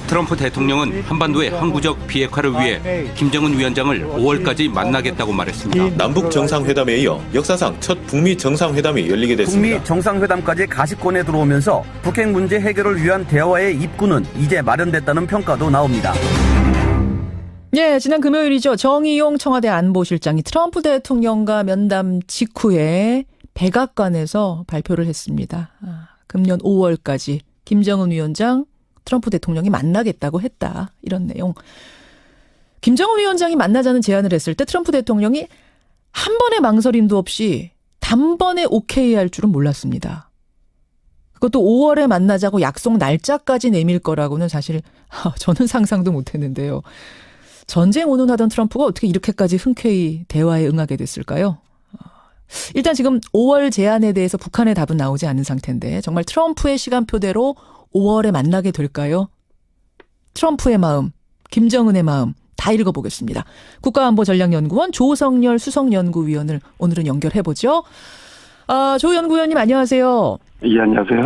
트럼프 대통령은 한반도의 항구적 비핵화를 위해 김정은 위원장을 5월까지 만나겠다고 말했습니다. 남북 정상회담에 이어 역사상 첫 북미 정상회담이 열리게 됐습니다. 북미 정상회담까지 가시권에 들어오면서 북핵 문제 해결을 위한 대화의 입구는 이제 마련됐다는 평가도 나옵니다. 예, 지난 금요일이죠. 정의용 청와대 안보실장이 트럼프 대통령과 면담 직후에 백악관에서 발표를 했습니다. 금년 5월까지 김정은 위원장, 트럼프 대통령이 만나겠다고 했다. 이런 내용. 김정은 위원장이 만나자는 제안을 했을 때 트럼프 대통령이 한 번의 망설임도 없이 단번에 오케이 할 줄은 몰랐습니다. 그것도 5월에 만나자고 약속 날짜까지 내밀 거라고는 사실 저는 상상도 못했는데요. 전쟁 운운하던 트럼프가 어떻게 이렇게까지 흔쾌히 대화에 응하게 됐을까요? 일단 지금 5월 제안에 대해서 북한의 답은 나오지 않은 상태인데 정말 트럼프의 시간표대로 5월에 만나게 될까요? 트럼프의 마음, 김정은의 마음 다 읽어보겠습니다. 국가안보전략연구원 조성열 수석연구위원을 오늘은 연결해보죠. 조 연구위원님 안녕하세요. 예, 안녕하세요.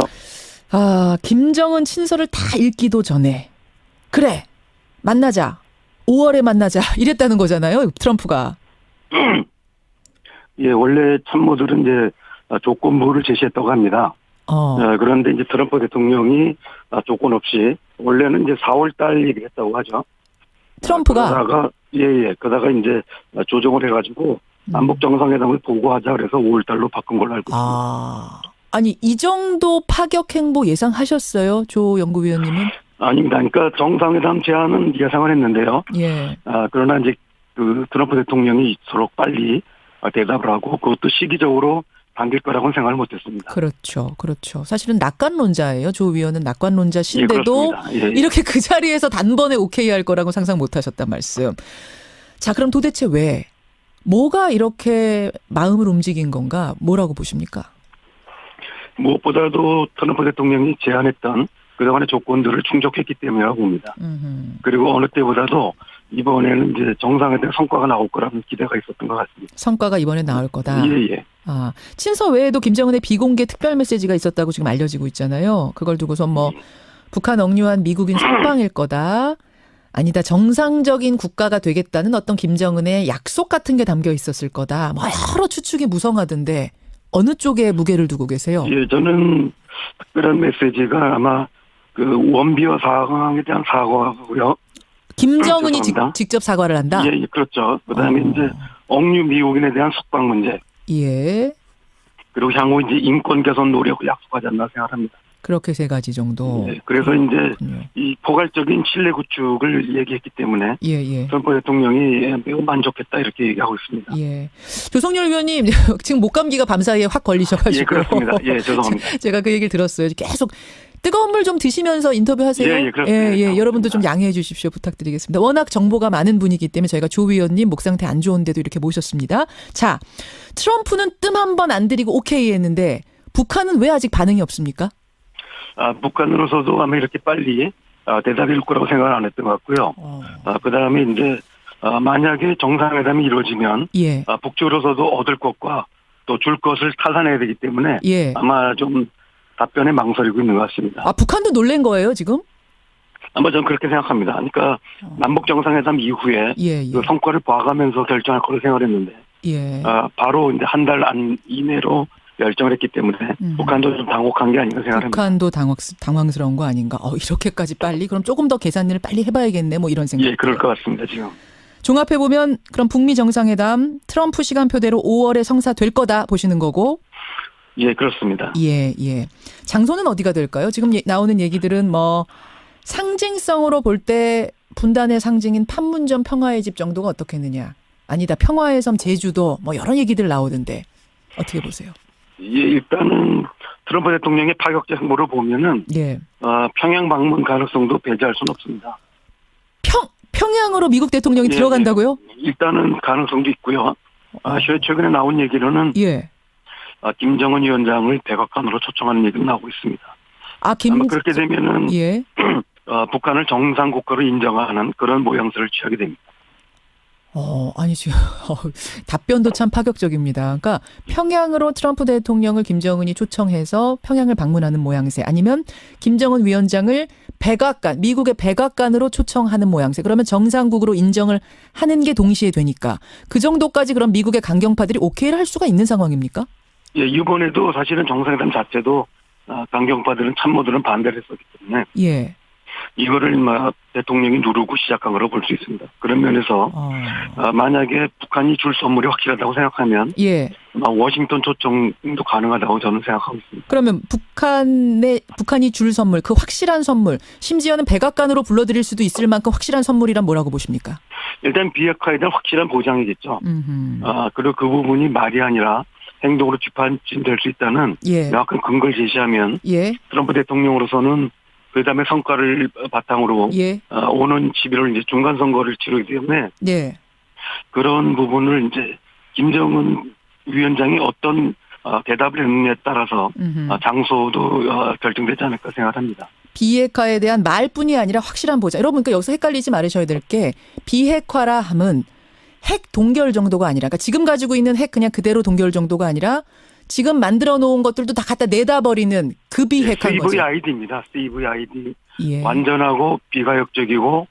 김정은 친서를 다 읽기도 전에 그래 만나자. 5월에 만나자 이랬다는 거잖아요. 트럼프가. 예, 원래 참모들은 이제 조건부를 제시했다고 합니다. 그런데 이제 트럼프 대통령이 조건 없이 원래는 이제 4월 달 얘기를 했다고 하죠. 트럼프가 그러다가 이제 조정을 해가지고 남북 정상회담을 보고하자 그래서 5월 달로 바꾼 걸로 알고 있습니다. 아니 이 정도 파격 행보 예상하셨어요, 조 연구위원님은? 아닙니다. 그러니까 정상회담 제안은 예상을 했는데요. 예. 그러나 이제 그 트럼프 대통령이 이토록 빨리 대답을 하고 그것도 시기적으로 당길 거라고는 생각을 못했습니다. 그렇죠. 사실은 낙관론자예요. 조 위원은 낙관론자신데도 예, 이렇게 그 자리에서 단번에 오케이 할 거라고 상상 못하셨단 말씀. 자, 그럼 도대체 왜? 뭐가 이렇게 마음을 움직인 건가? 뭐라고 보십니까? 무엇보다도 트럼프 대통령이 제안했던 그동안의 조건들을 충족했기 때문이라고 봅니다. 그리고 어느 때보다도 이번에는 이제 정상회담 성과가 나올 거라는 기대가 있었던 것 같습니다. 성과가 이번에 나올 거다. 예. 친서 외에도 김정은의 비공개 특별 메시지가 있었다고 지금 알려지고 있잖아요. 그걸 두고서 북한 억류한 미국인 석방일 거다. 아니다. 정상적인 국가가 되겠다는 어떤 김정은의 약속 같은 게 담겨 있었을 거다. 여러 추측이 무성하던데 어느 쪽에 무게를 두고 계세요? 예, 저는 특별한 메시지가 아마 그 원비어 상황에 대한 사과고요. 김정은이 직접 사과를 한다? 예, 그렇죠. 그다음에 이제 억류 미국인에 대한 석방 문제. 예. 그리고 향후 이제 인권 개선 노력을 약속하지 않나 생각합니다. 그렇게 세 가지 정도. 네, 그래서 이제 이 포괄적인 신뢰 구축을 얘기했기 때문에 트럼프 대통령이 매우 만족했다 이렇게 얘기하고 있습니다. 예. 조성열 위원님 지금 목감기가 밤사이에 확 걸리셔가지고. 예, 그렇습니다. 예, 죄송합니다. 제가 그 얘기를 들었어요. 계속 뜨거운 물 좀 드시면서 인터뷰하세요. 예, 그렇습니다. 예, 여러분도 좀 양해해 주십시오. 부탁드리겠습니다. 워낙 정보가 많은 분이기 때문에 저희가 조 위원님 목 상태 안 좋은데도 이렇게 모셨습니다. 자, 트럼프는 뜸 한 번 안 들이고 오케이 했는데 북한은 왜 아직 반응이 없습니까? 북한으로서도 아마 이렇게 빨리 대답일 거라고 생각을 안 했던 것 같고요. 그다음에 이제 만약에 정상회담이 이루어지면 북쪽으로서도 얻을 것과 또 줄 것을 타산해야 되기 때문에 아마 좀 답변에 망설이고 있는 것 같습니다. 북한도 놀란 거예요, 지금? 아마 저는 그렇게 생각합니다. 그러니까 남북 정상회담 이후에 그 성과를 봐가면서 결정할 거로 생각했는데 바로 이제 한 달 이내로 결정을 했기 때문에 북한도 좀 당혹한 게 아닌가 생각합니다. 북한도 당황스러운 거 아닌가? 이렇게까지 빨리? 그럼 조금 더 계산을 빨리 해봐야겠네. 그런 생각. 예, 그럴 것 같습니다. 지금. 종합해 보면 그럼 북미 정상회담 트럼프 시간표대로 5월에 성사될 거다 보시는 거고. 예, 그렇습니다. 예. 장소는 어디가 될까요? 지금 나오는 얘기들은 상징성으로 볼 때 분단의 상징인 판문점 평화의 집 정도가 어떻겠느냐. 아니다. 평화의 섬 제주도 여러 얘기들 나오던데 어떻게 보세요? 예, 일단은 트럼프 대통령의 파격적 행보를 보면은 평양 방문 가능성도 배제할 수는 없습니다. 평양으로 미국 대통령이 들어간다고요? 일단은 가능성도 있고요. 최근에 나온 얘기로는 김정은 위원장을 백악관으로 초청하는 얘기도 나오고 있습니다. 아마 그렇게 되면은 북한을 정상 국가로 인정하는 그런 모양새를 취하게 됩니다. 아니 지금 답변도 참 파격적입니다. 그러니까 평양으로 트럼프 대통령을 김정은이 초청해서 평양을 방문하는 모양새, 아니면 김정은 위원장을 백악관, 미국의 백악관으로 초청하는 모양새. 그러면 정상국으로 인정을 하는 게 동시에 되니까 그 정도까지 그럼 미국의 강경파들이 오케이를 할 수가 있는 상황입니까? 예, 이번에도 사실은 정상회담 자체도 강경파들은 참모들은 반대를 했었기 때문에 예. 이거를 대통령이 누르고 시작한 거라고 볼 수 있습니다. 그런 면에서 만약에 북한이 줄 선물이 확실하다고 생각하면 예. 워싱턴 초청도 가능하다고 저는 생각하고 있습니다. 그러면 북한이 줄 선물, 그 확실한 선물, 심지어는 백악관으로 불러들일 수도 있을 만큼 확실한 선물이란 뭐라고 보십니까? 일단 비핵화에 대한 확실한 보장이겠죠. 그리고 그 부분이 말이 아니라 행동으로 뒷받침될 수 있다는 명확한 근거를 제시하면 트럼프 대통령으로서는 그 다음에 성과를 바탕으로 오는 11월 이제 중간 선거를 치르기 때문에 그런 부분을 이제 김정은 위원장이 어떤 대답을 했느냐에 따라서 장소도 결정되지 않을까 생각합니다. 비핵화에 대한 말뿐이 아니라 확실한 보장. 여러분, 그러니까 여기서 헷갈리지 말으셔야 될 게, 비핵화라 함은 핵 동결 정도가 아니라, 그러니까 지금 가지고 있는 핵 그냥 그대로 동결 정도가 아니라 지금 만들어 놓은 것들도 다 갖다 내다 버리는 그 비핵화인 거죠. CVID입니다. CVID. 완전하고 비가역적이고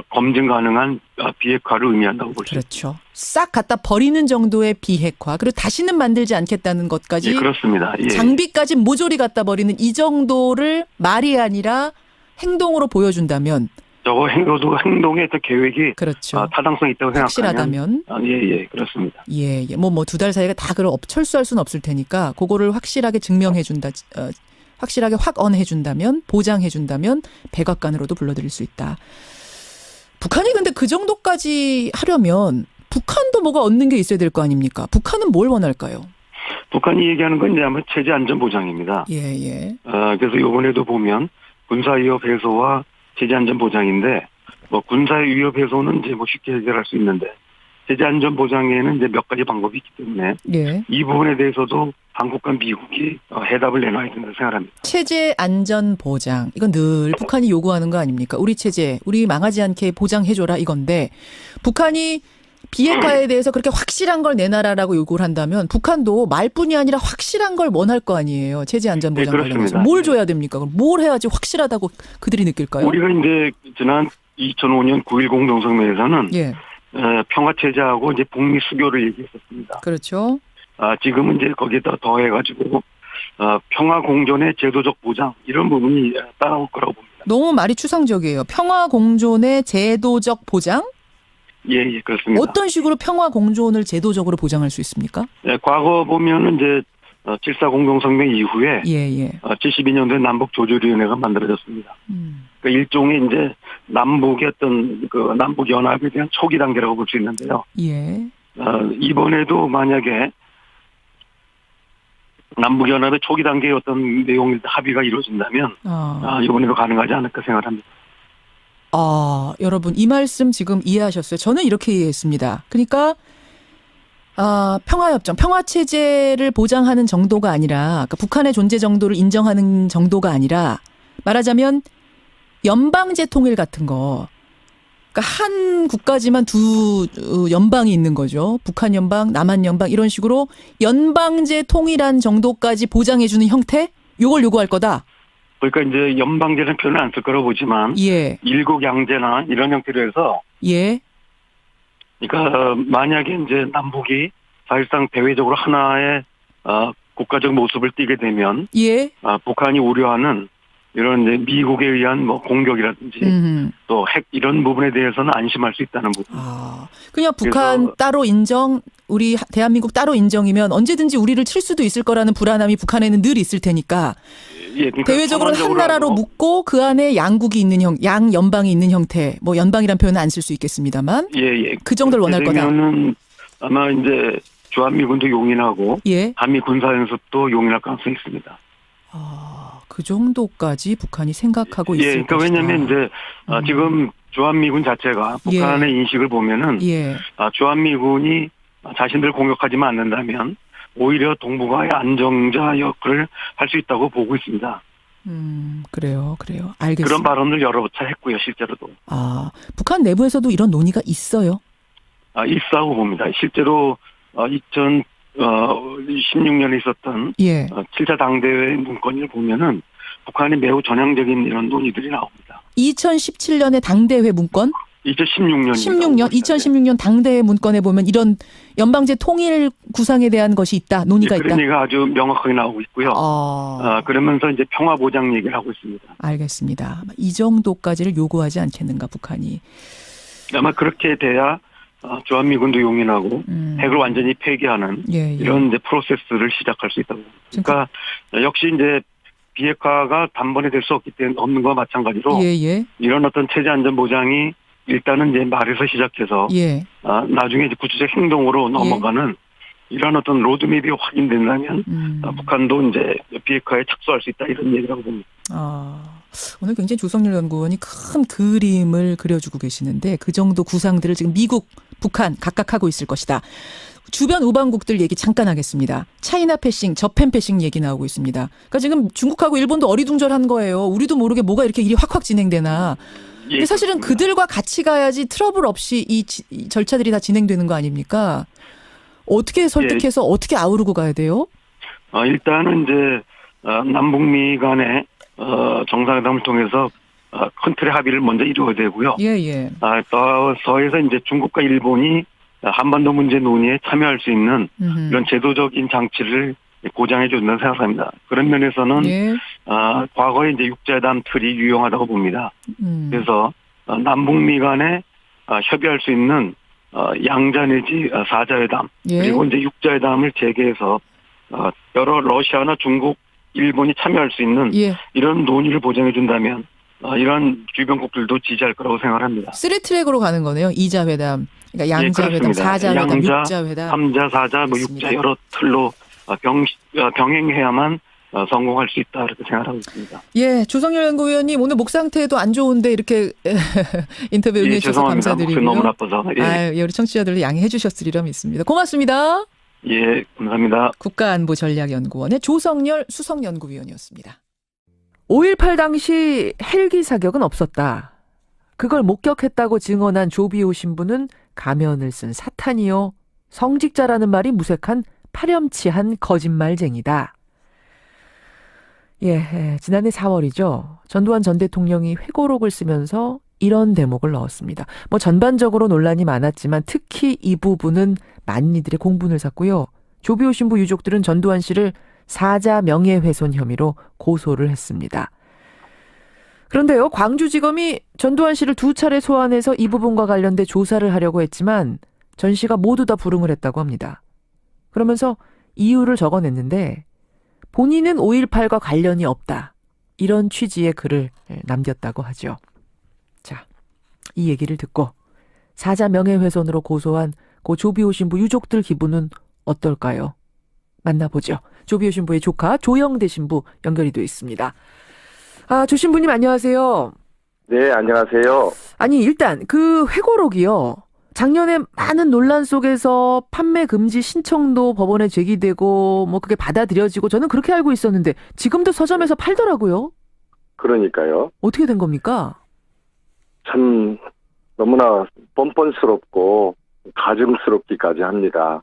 검증 가능한 비핵화를 의미한다고 볼 수 있습니다. 그렇죠. 싹 갖다 버리는 정도의 비핵화. 그리고 다시는 만들지 않겠다는 것까지. 그렇습니다. 장비까지 모조리 갖다 버리는 이 정도를 말이 아니라 행동으로 보여준다면. 저거 행동의 계획이 그렇죠. 타당성이 있다고 확실하다면. 생각하면 그렇습니다. 뭐 2달 사이가 다 그걸 철수할 수는 없을 테니까 그거를 확실하게 증명해준다. 확실하게 확언해준다면, 보장해준다면 백악관으로도 불러들일 수 있다. 북한이 근데 그 정도까지 하려면 북한도 뭐가 얻는 게 있어야 될 거 아닙니까? 북한은 뭘 원할까요? 북한이 얘기하는 건 이제 아마 체제 안전 보장입니다. 그래서 이번에도 보면 군사위협 해소와 체제 안전 보장인데, 군사의 위협 해소는 이제 쉽게 해결할 수 있는데, 체제 안전 보장에는 이제 몇 가지 방법이 있기 때문에 이 부분에 대해서도 한국과 미국이 해답을 내놔야 된다고 생각합니다. 체제 안전 보장, 이건 늘 북한이 요구하는 거 아닙니까? 우리 체제, 우리 망하지 않게 보장해줘라 이건데, 북한이 비핵화에 대해서 그렇게 확실한 걸 내놔라라고 요구를 한다면 북한도 말뿐이 아니라 확실한 걸 원할 거 아니에요. 체제 안전 보장 관련해서. 뭘 줘야 됩니까? 그럼 뭘 해야지 확실하다고 그들이 느낄까요? 우리가 이제 지난 2005년 9.10 공동성명에서는 평화체제하고 이제 북미 수교를 얘기했었습니다. 그렇죠. 지금은 이제 거기에다 더해가지고 평화공존의 제도적 보장, 이런 부분이 따라올 거라고 봅니다. 너무 말이 추상적이에요. 평화공존의 제도적 보장? 예, 그렇습니다. 어떤 식으로 평화공존을 제도적으로 보장할 수 있습니까? 과거 보면은 이제 7.4 공동성명 이후에 72년도에 남북조절위원회가 만들어졌습니다. 그러니까 일종의 이제 남북의 어떤 그 남북 연합에 대한 초기 단계라고 볼 수 있는데요. 이번에도 만약에 남북 연합의 초기 단계의 어떤 내용일 합의가 이루어진다면 이번에도 가능하지 않을까 생각합니다. 여러분 이 말씀 지금 이해하셨어요? 저는 이렇게 이해했습니다. 그러니까 평화협정, 평화체제를 보장하는 정도가 아니라, 그러니까 북한의 존재 정도를 인정하는 정도가 아니라, 말하자면 연방제 통일 같은 거. 그러니까 한 국가지만 두 연방이 있는 거죠. 북한 연방, 남한 연방, 이런 식으로 연방제 통일한 정도까지 보장해주는 형태? 요걸 요구할 거다. 그러니까 이제 연방제는 표현을 안 쓸 거라고 보지만 일국양제나 이런 형태로 해서 그러니까 만약에 이제 남북이 사실상 대외적으로 하나의 국가적 모습을 띠게 되면 북한이 우려하는 이런 이제 미국에 의한 공격이라든지 또 핵 이런 부분에 대해서는 안심할 수 있다는 부분. 그냥 북한 따로 인정, 우리 대한민국 따로 인정이면 언제든지 우리를 칠 수도 있을 거라는 불안함이 북한에는 늘 있을 테니까. 그러니까 대외적으로는 한 나라로 묶고 그 안에 양국이 있는 양 연방이 있는 형태, 연방이란 표현은 안 쓸 수 있겠습니다만. 그 정도를 원할 거다. 그러면은 아마 이제 주한미군도 용인하고 한미 군사연습도 용인할 가능성이 있습니다. 그 정도까지 북한이 생각하고 있을 그러니까 것이다. 왜냐하면 이제 지금 주한미군 자체가 북한의 인식을 보면은 주한미군이 자신들 공격하지만 않는다면 오히려 동북아의 안정자 역할을 할 수 있다고 보고 있습니다. 그래요. 알겠습니다. 그런 발언을 여러 차례 했고요, 실제로도. 북한 내부에서도 이런 논의가 있어요? 있다고 봅니다. 실제로 2016년에 있었던 7차 당대회 문건을 보면은 북한이 매우 전향적인 이런 논의들이 나옵니다. 2017년의 당대회 문건? 2016년 당대회 문건에 보면 이런 연방제 통일 구상에 대한 것이 있다, 논의가 있다. 그런 얘기가 아주 명확하게 나오고 있고요. 그러면서 이제 평화 보장 얘기를 하고 있습니다. 알겠습니다. 이 정도까지를 요구하지 않겠는가, 북한이. 아마 그렇게 돼야 주한미군도 용인하고 핵을 완전히 폐기하는 이런 이제 프로세스를 시작할 수 있다고 봅니다. 그러니까 역시 이제 비핵화가 단번에 될 수 없기 때문에 없는 것과 마찬가지로 이런 어떤 체제 안전 보장이 일단은 이제 말에서 시작해서 나중에 이제 구체적 행동으로 넘어가는 이런 어떤 로드맵이 확인된다면 북한도 이제 비핵화에 착수할 수 있다, 이런 얘기라고 봅니다. 오늘 굉장히 조성열 연구원이 큰 그림을 그려주고 계시는데 그 정도 구상들을 지금 미국, 북한 각각 하고 있을 것이다. 주변 우방국들 얘기 잠깐 하겠습니다. 차이나 패싱, 저펜 패싱 얘기 나오고 있습니다. 그러니까 지금 중국하고 일본도 어리둥절한 거예요. 우리도 모르게 뭐가 이렇게 일이 확확 진행되나. 근데 사실은 그들과 같이 가야지 트러블 없이 이 절차들이 다 진행되는 거 아닙니까? 어떻게 설득해서 어떻게 아우르고 가야 돼요? 일단은 이제 남북미 간의 정상회담을 통해서 큰 틀의 합의를 먼저 이루어야 되고요. 더해서 이제 중국과 일본이 한반도 문제 논의에 참여할 수 있는 이런 제도적인 장치를 고장해 준다고 생각합니다. 그런 면에서는 과거에 이제 육자회담 틀이 유용하다고 봅니다. 그래서 남북미 간에 협의할 수 있는 양자 내지 사자회담 그리고 이제 육자회담을 재개해서 여러 러시아나 중국, 일본이 참여할 수 있는 이런 논의를 보장해 준다면 이런 주변국들도 지지할 거라고 생각합니다. 3트랙으로 가는 거네요. 2자 회담, 그러니까 양자 회담, 4자 회담, 6자 회담, 3자, 4자, 뭐 6자 여러 틀로 병행해야만 성공할 수 있다, 이렇게 생각하고 있습니다. 조성열 연구위원님 오늘 목 상태도 안 좋은데 이렇게 인터뷰 응해 주셔서 감사드리고요. 너무 나빠서. 우리 청취자들도 양해해 주셨으리라 믿습니다. 고맙습니다. 감사합니다. 국가안보전략연구원의 조성열 수석연구위원이었습니다. 5.18 당시 헬기 사격은 없었다. 그걸 목격했다고 증언한 조비오 신부는 가면을 쓴 사탄이요, 성직자라는 말이 무색한 파렴치한 거짓말쟁이다. 지난해 4월이죠. 전두환 전 대통령이 회고록을 쓰면서 이런 대목을 넣었습니다. 전반적으로 논란이 많았지만 특히 이 부분은 많은 이들의 공분을 샀고요. 조비오 신부 유족들은 전두환 씨를 사자 명예훼손 혐의로 고소를 했습니다. 그런데요, 광주지검이 전두환 씨를 2차례 소환해서 이 부분과 관련돼 조사를 하려고 했지만 전 씨가 모두 다 불응을 했다고 합니다. 그러면서 이유를 적어냈는데 본인은 5.18과 관련이 없다, 이런 취지의 글을 남겼다고 하죠. 자, 이 얘기를 듣고 사자 명예훼손으로 고소한 고 조비오 신부 유족들 기분은 어떨까요? 만나보죠. 조비오 신부의 조카 조영대 신부 연결이 되어 있습니다. 조 신부님 안녕하세요. 네, 안녕하세요. 아니, 일단 그 회고록이요, 작년에 많은 논란 속에서 판매 금지 신청도 법원에 제기되고 그게 받아들여지고 저는 그렇게 알고 있었는데 지금도 서점에서 팔더라고요. 그러니까요. 어떻게 된 겁니까? 참 너무나 뻔뻔스럽고 가증스럽기까지 합니다.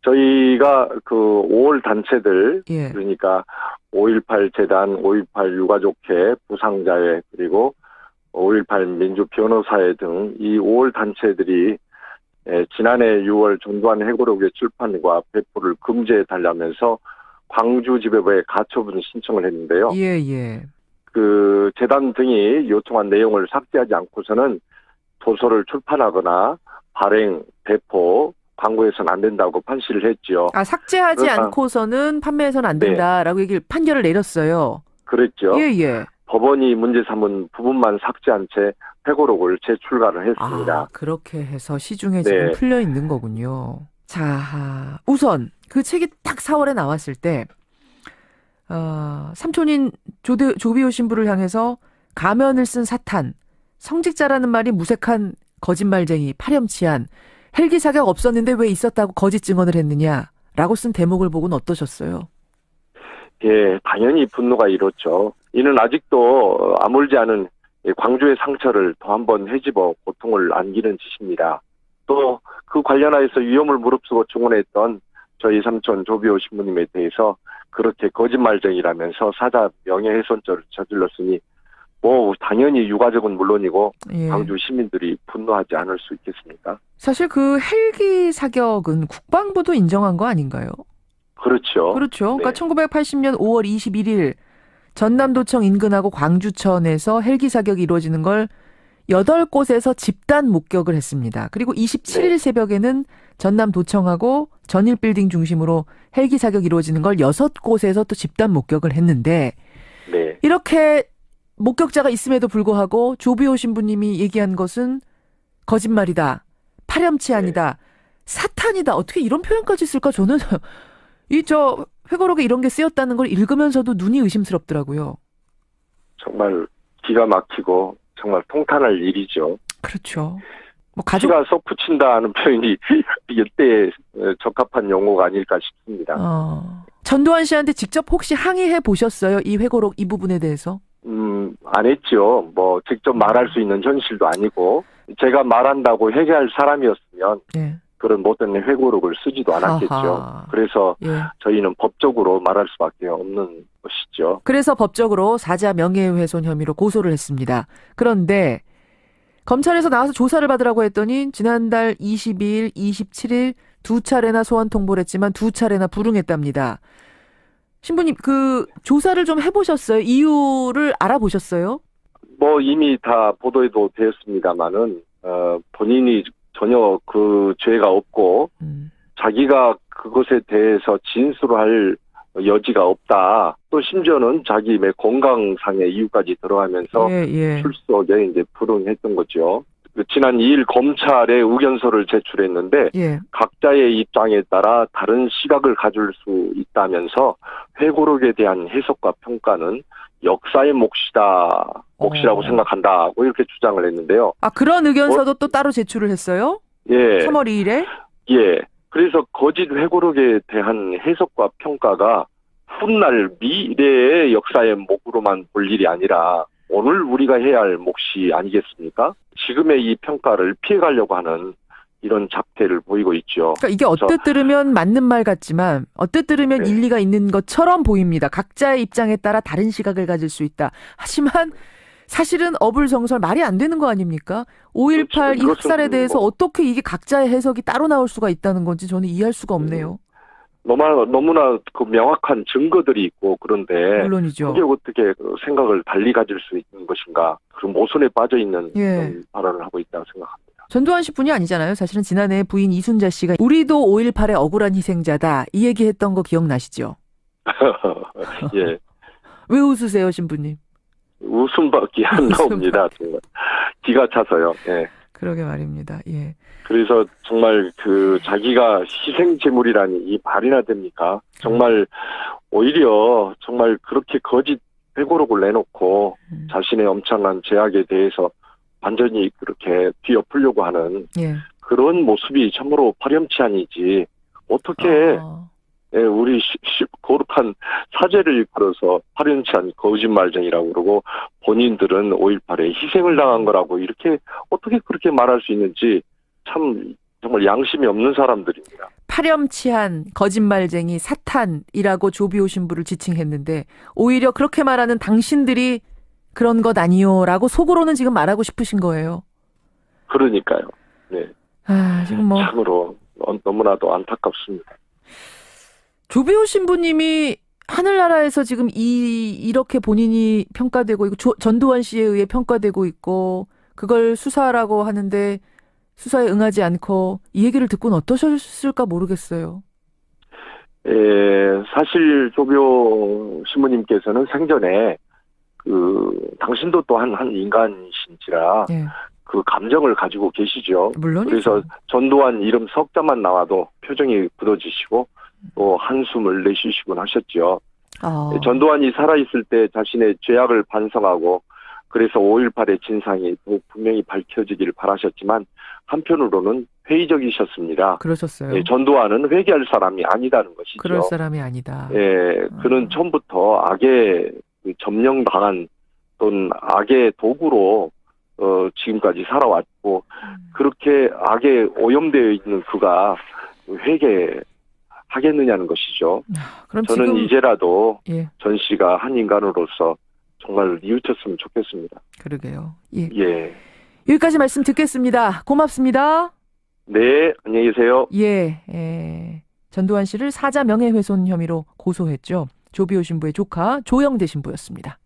저희가 그 5월 단체들, 그러니까 5.18 재단, 5.18 유가족회, 부상자회, 그리고 5.18 민주변호사회 등 이 5월 단체들이 지난해 6월 전두환 회고록의 출판과 배포를 금지해달라면서 광주지배부에 가처분 신청을 했는데요. 그 재단 등이 요청한 내용을 삭제하지 않고서는 도서를 출판하거나 발행, 배포, 광고해서는 안 된다고 판시를 했죠. 삭제하지 않고서는 판매해서는 안 된다라고 판결을 내렸어요. 그랬죠. 법원이 문제 삼은 부분만 삭제한 채 회고록을 재출간을 했습니다. 그렇게 해서 시중에 지금 풀려 있는 거군요. 자, 우선 그 책이 딱 4월에 나왔을 때 삼촌인 조비오 신부를 향해서 가면을 쓴 사탄, 성직자라는 말이 무색한 거짓말쟁이, 파렴치한, 헬기 사격 없었는데 왜 있었다고 거짓 증언을 했느냐라고 쓴 대목을 보고는 어떠셨어요? 당연히 분노가 일었죠. 이는 아직도 아물지 않은 광주의 상처를 더 한 번 헤집어 고통을 안기는 짓입니다. 또 그 관련하여서 위험을 무릅쓰고 증언했던 저희 삼촌 조비오 신부님에 대해서 그렇게 거짓말쟁이라면서 사자 명예훼손죄를 저질렀으니 뭐 당연히 유가족은 물론이고 예. 광주 시민들이 분노하지 않을 수 있겠습니까? 사실 그 헬기 사격은 국방부도 인정한 거 아닌가요? 그렇죠. 그렇죠. 그러니까 네. 1980년 5월 21일 전남도청 인근하고 광주천에서 헬기 사격이 이루어지는 걸 8곳에서 집단 목격을 했습니다. 그리고 27일 네. 새벽에는 전남도청하고 전일빌딩 중심으로 헬기 사격이 이루어지는 걸 6곳에서 또 집단 목격을 했는데 네. 이렇게 목격자가 있음에도 불구하고 조비오 신부님이 얘기한 것은 거짓말이다. 파렴치한이다. 사탄이다. 어떻게 이런 표현까지 쓸까? 저는 회고록에 이런 게 쓰였다는 걸 읽으면서도 눈이 의심스럽더라고요. 정말 기가 막히고 정말 통탄할 일이죠. 그렇죠. 뭐 피가 쏙 붙인다는 표현이 이때 적합한 용어가 아닐까 싶습니다. 전두환 씨한테 직접 혹시 항의해 보셨어요? 이 회고록 이 부분에 대해서? 안 했죠. 뭐 직접 말할 수 있는 현실도 아니고 제가 말한다고 회개할 사람이었으면 네. 그런 못된 회고록을 쓰지도 않았겠죠. 아하. 그래서 예. 저희는 법적으로 말할 수밖에 없는 것이죠. 그래서 법적으로 사자 명예훼손 혐의로 고소를 했습니다. 그런데 검찰에서 나와서 조사를 받으라고 했더니 지난달 22일, 27일 2차례나 소환 통보를 했지만 2차례나 불응했답니다. 신부님, 그 조사를 좀 해보셨어요? 이유를 알아보셨어요? 뭐 이미 다 보도에도 되었습니다마는 본인이 전혀 그 죄가 없고 자기가 그것에 대해서 진술할 여지가 없다. 또 심지어는 자기 건강상의 이유까지 들어가면서 출석에 이제 불응했던 거죠. 지난 2일 검찰에 의견서를 제출했는데 각자의 입장에 따라 다른 시각을 가질 수 있다면서 회고록에 대한 해석과 평가는 역사의 몫이라고 생각한다고 이렇게 주장을 했는데요. 아, 그런 의견서도 또 따로 제출을 했어요? 예. 3월 2일에? 예. 그래서 거짓 회고록에 대한 해석과 평가가 훗날 미래의 역사의 몫으로만 볼 일이 아니라 오늘 우리가 해야 할 몫이 아니겠습니까? 지금의 이 평가를 피해가려고 하는 이런 작태를 보이고 있죠. 그러니까 이게 언뜻 들으면 맞는 말 같지만 언뜻 들으면 일리가 있는 것처럼 보입니다. 각자의 입장에 따라 다른 시각을 가질 수 있다. 하지만 사실은 어불성설 말이 안 되는 거 아닙니까? 5.18 이 학살에 대해서 어떻게 이게 각자의 해석이 따로 나올 수가 있다는 건지 저는 이해할 수가 없네요. 너무나 그 명확한 증거들이 있고 그런데 물론이죠. 그게 어떻게 생각을 달리 가질 수 있는 것인가? 그 모순에 빠져 있는 그런 발언을 하고 있다고 생각합니다. 전두환 씨 뿐이 아니잖아요. 사실은 지난해 부인 이순자 씨가 우리도 5.18의 억울한 희생자다 이 얘기했던 거 기억나시죠? 예. 왜 웃으세요, 신부님? 웃음밖에 안 나옵니다. 정말 기가 차서요. 예. 그러게 말입니다. 예. 그래서 정말 자기가 희생 제물이라니 이 말이나 됩니까? 정말 오히려 정말 그렇게 거짓 회고록을 내놓고 자신의 엄청난 죄악에 대해서 완전히 그렇게 뒤엎으려고 하는 그런 모습이 참으로 파렴치한이지 어떻게 우리 거룩한 사죄를 이끌어서 파렴치한 거짓말쟁이라고 그러고 본인들은 5.18에 희생을 당한 거라고 이렇게 어떻게 그렇게 말할 수 있는지 참 정말 양심이 없는 사람들입니다. 파렴치한 거짓말쟁이 사탄이라고 조비오 신부를 지칭했는데 오히려 그렇게 말하는 당신들이 그런 것 아니요라고 속으로는 지금 말하고 싶으신 거예요. 그러니까요. 네. 지금 참으로 너무나도 안타깝습니다. 조비오 신부님이 하늘나라에서 지금 이렇게 본인이 평가되고 있고 전두환 씨에 의해 평가되고 있고 그걸 수사라고 하는데 수사에 응하지 않고 이 얘기를 듣고는 어떠셨을까 모르겠어요. 사실 조비오 신부님께서는 생전에 당신도 또한 한 인간이신지라 그 감정을 가지고 계시죠. 물론이죠. 그래서 전두환 이름 석자만 나와도 표정이 굳어지시고 또 한숨을 내쉬시곤 하셨죠. 전두환이 살아있을 때 자신의 죄악을 반성하고 그래서 5.18의 진상이 분명히 밝혀지기를 바라셨지만 한편으로는 회의적이셨습니다. 그러셨어요. 전두환은 회개할 사람이 아니다는 것이죠. 그럴 사람이 아니다. 그는 처음부터 악에 점령당한 또는 악의 도구로 지금까지 살아왔고 그렇게 악에 오염되어 있는 그가 회개하겠느냐는 것이죠. 그럼 저는 지금, 이제라도 예. 전 씨가 한 인간으로서 정말 뉘우쳤으면 좋겠습니다. 그러게요. 예. 예. 여기까지 말씀 듣겠습니다. 고맙습니다. 네, 안녕히 계세요. 예. 전두환 씨를 사자 명예훼손 혐의로 고소했죠. 조비오 신부의 조카 조영대 신부였습니다.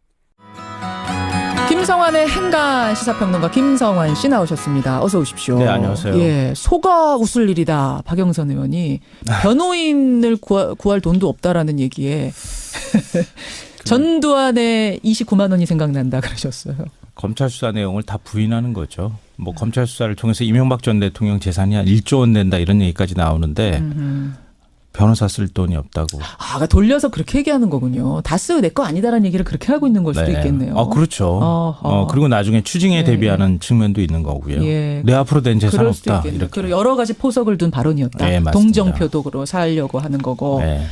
김성환의 행간 시사평론가 김성환 씨 나오셨습니다. 어서 오십시오. 네, 안녕하세요. 예, 소가 웃을 일이다. 박영선 의원이 변호인을 구할 돈도 없다라는 얘기에 전두환의 29만 원이 생각난다 그러셨어요. 검찰 수사 내용을 다 부인하는 거죠. 뭐 검찰 수사를 통해서 이명박 전 대통령 재산이 한 1조 원 된다 이런 얘기까지 나오는데 변호사 쓸 돈이 없다고. 그러니까 돌려서 그렇게 얘기하는 거군요. 다스 내 거 아니다라는 얘기를 그렇게 하고 있는 걸 수도 있겠네요. 그렇죠. 그리고 나중에 추징에 대비하는 측면도 있는 거고요. 예. 내 앞으로 된 재산 없다. 이렇게. 그리고 여러 가지 포석을 둔 발언이었다. 네, 동정표도 사려고 하는 거고. 네.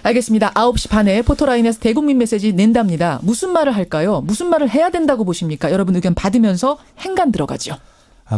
알겠습니다. 9시 반에 포토라인에서 대국민 메시지 낸답니다. 무슨 말을 할까요? 무슨 말을 해야 된다고 보십니까? 여러분 의견 받으면서 행간 들어가죠.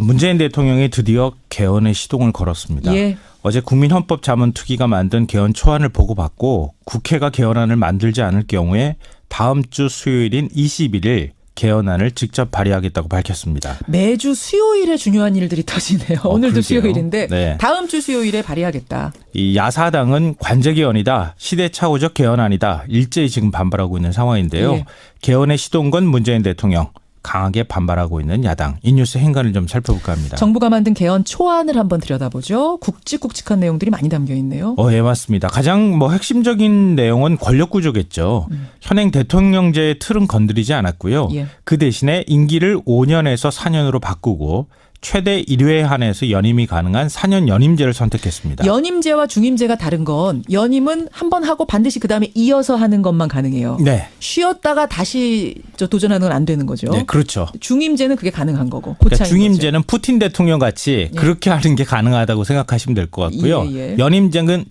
문재인 대통령이 드디어 개헌의 시동을 걸었습니다. 예. 어제 국민헌법자문특위가 만든 개헌 초안을 보고받고 국회가 개헌안을 만들지 않을 경우에 다음 주 수요일인 21일 개헌안을 직접 발의하겠다고 밝혔습니다. 매주 수요일에 중요한 일들이 터지네요. 오늘도 그러게요. 수요일인데 네. 다음 주 수요일에 발의하겠다. 이 야사당은 관제 개헌이다. 시대착오적 개헌안이다. 일제히 지금 반발하고 있는 상황인데요. 예. 개헌의 시동건 문재인 대통령. 강하게 반발하고 있는 야당. 이 뉴스 행간을 좀 살펴볼까 합니다. 정부가 만든 개헌 초안을 한번 들여다보죠. 굵직굵직한 내용들이 많이 담겨 있네요. 예, 맞습니다. 가장 핵심적인 내용은 권력 구조겠죠. 현행 대통령제의 틀은 건드리지 않았고요. 예. 그 대신에 임기를 5년에서 4년으로 바꾸고 최대 1회에 한해서 연임이 가능한 4년 연임제를 선택했습니다. 연임제와 중임제가 다른 건 연임은 한 번 하고 반드시 그다음에 이어서 하는 것만 가능해요. 네. 쉬었다가 다시 도전하는 건 안 되는 거죠. 네, 그렇죠. 중임제는 그게 가능한 거고. 그러니까 중임제는 푸틴 대통령 같이 예. 그렇게 하는 게 가능하다고 생각하시면 될 것 같고요. 예. 연임제는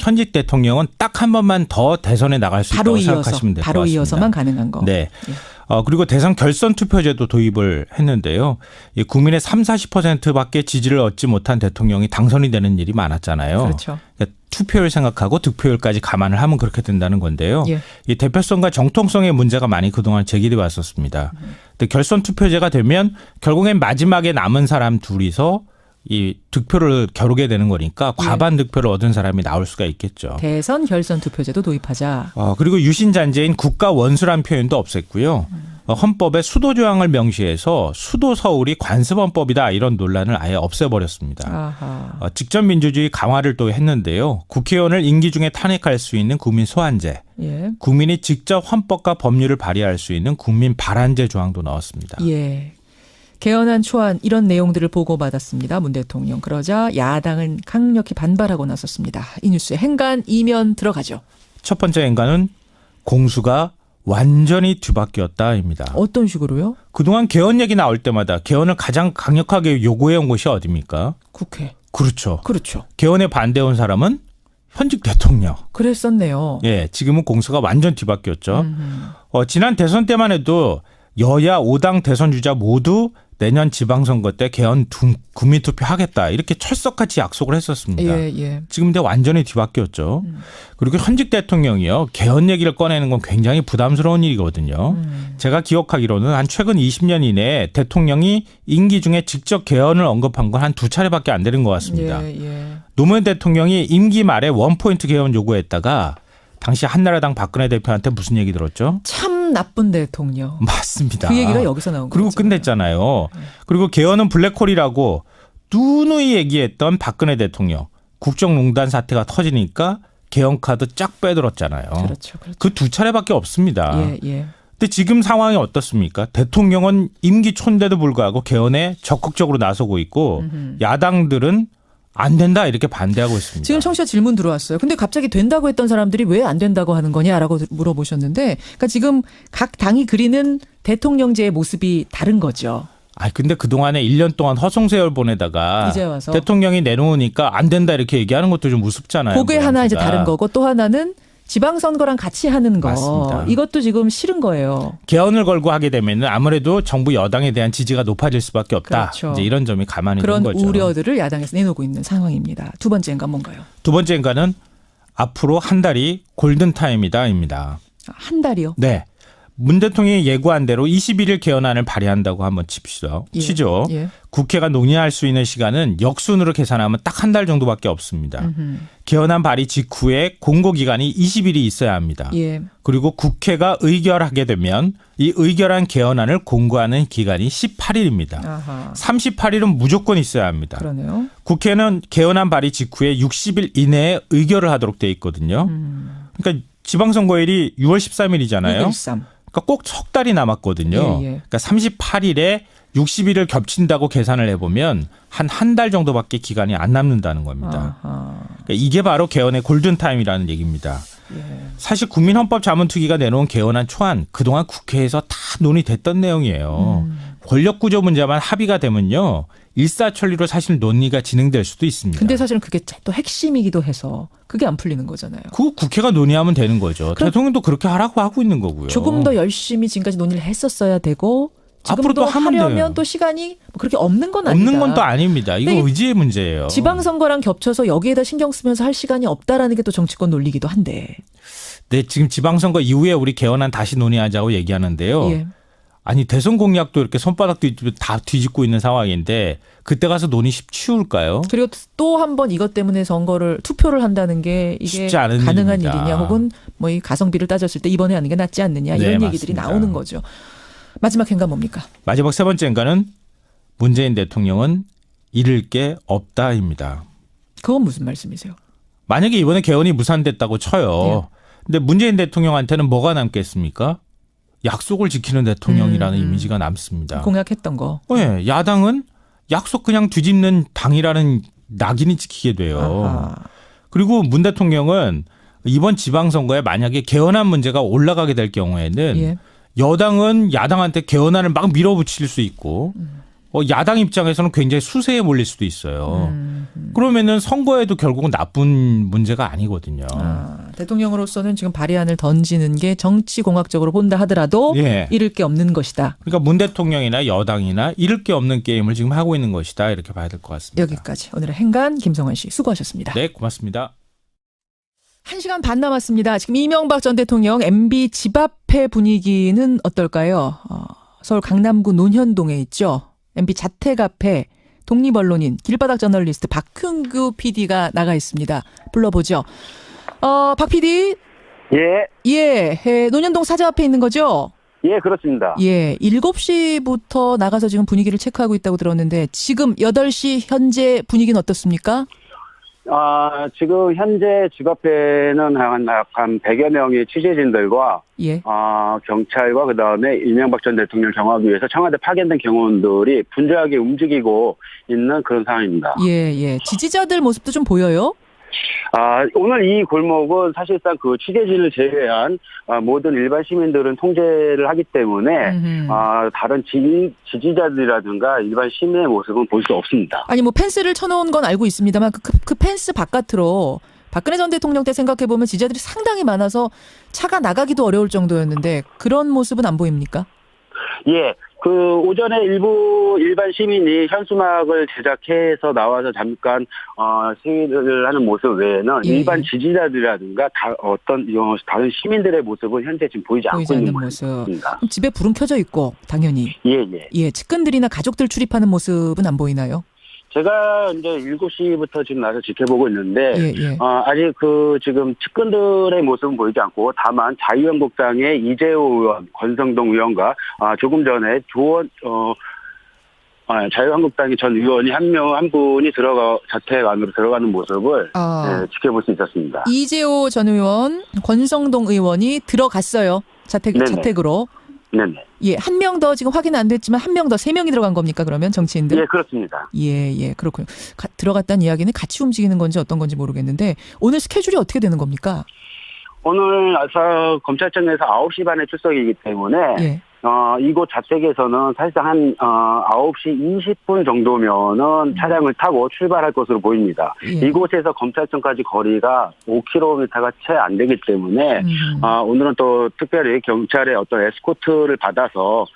현직 대통령은 딱 한 번만 더 대선에 나갈 수 있다고 생각하시면 될 것 같습니다. 바로 이어서만 가능한 거. 네. 예. 그리고 대선 결선 투표제도 도입을 했는데요. 국민의 30-40%밖에 지지를 얻지 못한 대통령이 당선이 되는 일이 많았잖아요. 그렇죠. 그러니까 투표율 생각하고 득표율까지 감안을 하면 그렇게 된다는 건데요. 예. 이 대표성과 정통성의 문제가 많이 그동안 제기돼 왔었습니다. 근데 결선 투표제가 되면 결국엔 마지막에 남은 사람 둘이서 이 득표를 겨루게 되는 거니까 과반 득표를 얻은 사람이 나올 수가 있겠죠. 대선 결선 투표제도 도입하자. 그리고 유신잔재인 국가 원수란 표현도 없앴고요. 헌법에 수도 조항을 명시해서 수도 서울이 관습헌법이다 이런 논란을 아예 없애버렸습니다. 아하. 직접 민주주의 강화를 또 했는데요. 국회의원을 임기 중에 탄핵할 수 있는 국민 소환제, 예. 국민이 직접 헌법과 법률을 발의할 수 있는 국민 발안제 조항도 넣었습니다. 예. 개헌안 초안 이런 내용들을 보고받았습니다. 문 대통령. 그러자 야당은 강력히 반발하고 나섰습니다. 이 뉴스에 행간 이면 들어가죠. 첫 번째 행간은 공수가 완전히 뒤바뀌었다입니다. 어떤 식으로요? 그동안 개헌 얘기 나올 때마다 개헌을 가장 강력하게 요구해온 곳이 어디입니까? 국회. 그렇죠. 그렇죠. 개헌에 반대해온 사람은 현직 대통령. 그랬었네요. 예, 지금은 공수가 완전 뒤바뀌었죠. 지난 대선 때만 해도 여야 5당 대선 주자 모두 내년 지방선거 때 개헌 국민투표 하겠다 이렇게 철석같이 약속을 했었습니다. 예. 지금 근데 완전히 뒤바뀌었죠. 그리고 현직 대통령이요. 개헌 얘기를 꺼내는 건 굉장히 부담스러운 일이거든요. 제가 기억하기로는 한 최근 20년 이내에 대통령이 임기 중에 직접 개헌을 언급한 건 한 2차례밖에 안 되는 것 같습니다. 예. 노무현 대통령이 임기 말에 원포인트 개헌 요구했다가 당시 한나라당 박근혜 대표한테 무슨 얘기 들었죠? 참 나쁜 대통령. 맞습니다. 그 얘기가 여기서 나온 거죠. 그리고 끝냈잖아요. 그리고 개헌은 블랙홀이라고 누누이 얘기했던 박근혜 대통령. 국정농단 사태가 터지니까 개헌 카드 쫙 빼들었잖아요. 그렇죠. 그 2차례밖에 없습니다. 예. 근데 지금 상황이 어떻습니까? 대통령은 임기 초인데도 불구하고 개헌에 적극적으로 나서고 있고 야당들은 안 된다 이렇게 반대하고 있습니다. 지금 청취자 질문 들어왔어요. 근데 갑자기 된다고 했던 사람들이 왜 안 된다고 하는 거냐라고 물어보셨는데, 그러니까 지금 각 당이 그리는 대통령제의 모습이 다른 거죠. 근데 그동안에 1년 동안 허송세월 보내다가 이제 와서 대통령이 내놓으니까 안 된다 이렇게 얘기하는 것도 좀 우습잖아요. 그게 하나 이제 다른 거고, 또 하나는 지방선거랑 같이 하는 거. 맞습니다. 이것도 지금 싫은 거예요. 개헌을 걸고 하게 되면 아무래도 정부 여당에 대한 지지가 높아질 수밖에 없다. 그렇죠. 이제 이런 점이 가만히 그런 있는 거죠. 우려들을 야당에서 내놓고 있는 상황입니다. 두 번째 인간 뭔가요? 두 번째 인간은 앞으로 한 달이 골든타임이다입니다. 한 달이요? 네. 문 대통령이 예고한 대로 21일 개헌안을 발의한다고 한번 치죠. 예. 국회가 논의할 수 있는 시간은 역순으로 계산하면 딱 한 달 정도밖에 없습니다. 개헌안 발의 직후에 공고기간이 20일이 있어야 합니다. 예. 그리고 국회가 의결하게 되면 이 의결한 개헌안을 공고하는 기간이 18일입니다. 아하. 38일은 무조건 있어야 합니다. 그러네요. 국회는 개헌안 발의 직후에 60일 이내에 의결을 하도록 돼 있거든요. 그러니까 지방선거일이 6월 13일이잖아요. 6.13. 그러니까 꼭 석 달이 남았거든요. 예. 그러니까 38일에 60일을 겹친다고 계산을 해보면 한 달 정도밖에 기간이 안 남는다는 겁니다. 그러니까 이게 바로 개헌의 골든타임이라는 얘기입니다. 예. 사실 국민헌법자문특위가 내놓은 개헌안 초안 그동안 국회에서 다 논의됐던 내용이에요. 권력구조 문제만 합의가 되면요. 일사천리로 사실 논의가 진행될 수도 있습니다. 근데 사실은 그게 또 핵심이기도 해서 그게 안 풀리는 거잖아요. 그거 국회가 논의하면 되는 거죠. 대통령도 그렇게 하라고 하고 있는 거고요. 조금 더 열심히 지금까지 논의를 했었어야 되고 앞으로 또 지금도 하면 하려면 돼요. 또 시간이 그렇게 없는 건 아니다. 없는 건 또 아닙니다. 이거 근데 의지의 문제예요. 지방선거랑 겹쳐서 여기에다 신경 쓰면서 할 시간이 없다라는 게 또 정치권 논리기도 한데. 네, 지금 지방선거 이후에 우리 개헌안 다시 논의하자고 얘기하는데요. 예. 아니 대선 공약도 이렇게 손바닥 다 뒤집고 있는 상황인데 그때 가서 논의 쉬울까요? 그리고 또 한 번 이것 때문에 투표를 한다는 게 이게 쉽지 않은 가능한 일입니다. 일이냐 혹은 뭐 이 가성비를 따졌을 때 이번에 하는 게 낫지 않느냐 이런 네, 얘기들이 맞습니다. 나오는 거죠. 마지막 행간 뭡니까? 마지막 세 번째 인간은 문재인 대통령은 잃을 게 없다입니다. 그건 무슨 말씀이세요? 만약에 이번에 개헌이 무산됐다고 쳐요. 근데 문재인 대통령한테는 뭐가 남겠습니까? 약속을 지키는 대통령이라는 이미지가 남습니다. 공약했던 거. 네, 야당은 약속 그냥 뒤집는 당이라는 낙인이 찍히게 돼요. 아하. 그리고 문 대통령은 이번 지방선거에 만약에 개헌안 문제가 올라가게 될 경우에는 예. 여당은 야당한테 개헌안을 막 밀어붙일 수 있고 야당 입장에서는 굉장히 수세에 몰릴 수도 있어요. 그러면은 선거에도 결국은 나쁜 문제가 아니거든요. 대통령으로서는 지금 발의안을 던지는 게 정치공학적으로 본다 하더라도 예. 잃을 게 없는 것이다. 그러니까 문 대통령이나 여당이나 잃을 게 없는 게임을 지금 하고 있는 것이다. 이렇게 봐야 될 것 같습니다. 여기까지 오늘의 행간 김성환 씨 수고하셨습니다. 네, 고맙습니다. 1시간 반 남았습니다. 지금 이명박 전 대통령 MB 집 앞의 분위기는 어떨까요? 서울 강남구 논현동에 있죠. MB 자택 앞에 독립언론인 길바닥 저널리스트 박흥규 PD가 나가 있습니다. 불러보죠. 박 PD. 예, 논현동 사저 앞에 있는 거죠? 예, 그렇습니다. 예, 7시부터 나가서 지금 분위기를 체크하고 있다고 들었는데 지금 8시 현재 분위기는 어떻습니까? 지금 현재 집 앞에는 한 100여 명의 취재진들과 예. 경찰과 그다음에 이명박 전 대통령 경호하기 위해서 청와대 파견된 경호원들이 분주하게 움직이고 있는 그런 상황입니다. 예. 지지자들 모습도 좀 보여요? 오늘 이 골목은 사실상 그 취재진을 제외한 모든 일반 시민들은 통제를 하기 때문에 다른 지지자들이라든가 일반 시민의 모습은 볼 수 없습니다. 아니 뭐 펜스를 쳐놓은 건 알고 있습니다만 그 펜스 바깥으로 박근혜 전 대통령 때 생각해보면 지지자들이 상당히 많아서 차가 나가기도 어려울 정도였는데 그런 모습은 안 보입니까? 예. 그 오전에 일부 일반 시민이 현수막을 제작해서 나와서 잠깐 시위를 하는 모습 외에는 일반 지지자들이라든가 다른 시민들의 모습은 현재 지금 보이지 않고 있는 모습입니다. 집에 불은 켜져 있고 당연히 예, 측근들이나 가족들 출입하는 모습은 안 보이나요? 제가 이제 7시부터 지금 나서 지켜보고 있는데, 아직 지금 측근들의 모습은 보이지 않고, 다만 자유한국당의 이재호 의원, 권성동 의원과, 조금 전에 자유한국당의 전 의원이 한 분이 자택 안으로 들어가는 모습을 지켜볼 수 있었습니다. 이재호 전 의원, 권성동 의원이 들어갔어요. 자택으로. 네네. 예, 한 명 더 지금 확인 안 됐지만 한 명 더 3명이 들어간 겁니까 그러면 정치인들? 예, 그렇습니다. 예, 그렇군요. 들어갔다는 이야기는 같이 움직이는 건지 어떤 건지 모르겠는데 오늘 스케줄이 어떻게 되는 겁니까? 오늘 검찰청에서 9시 반에 출석이기 때문에 이곳 자택에서는 사실상 한 9시 20분 정도면은 차량을 타고 출발할 것으로 보입니다. 예. 이곳에서 검찰청까지 거리가 5km가 채 안 되기 때문에 오늘은 또 특별히 경찰의 어떤 에스코트를 받아서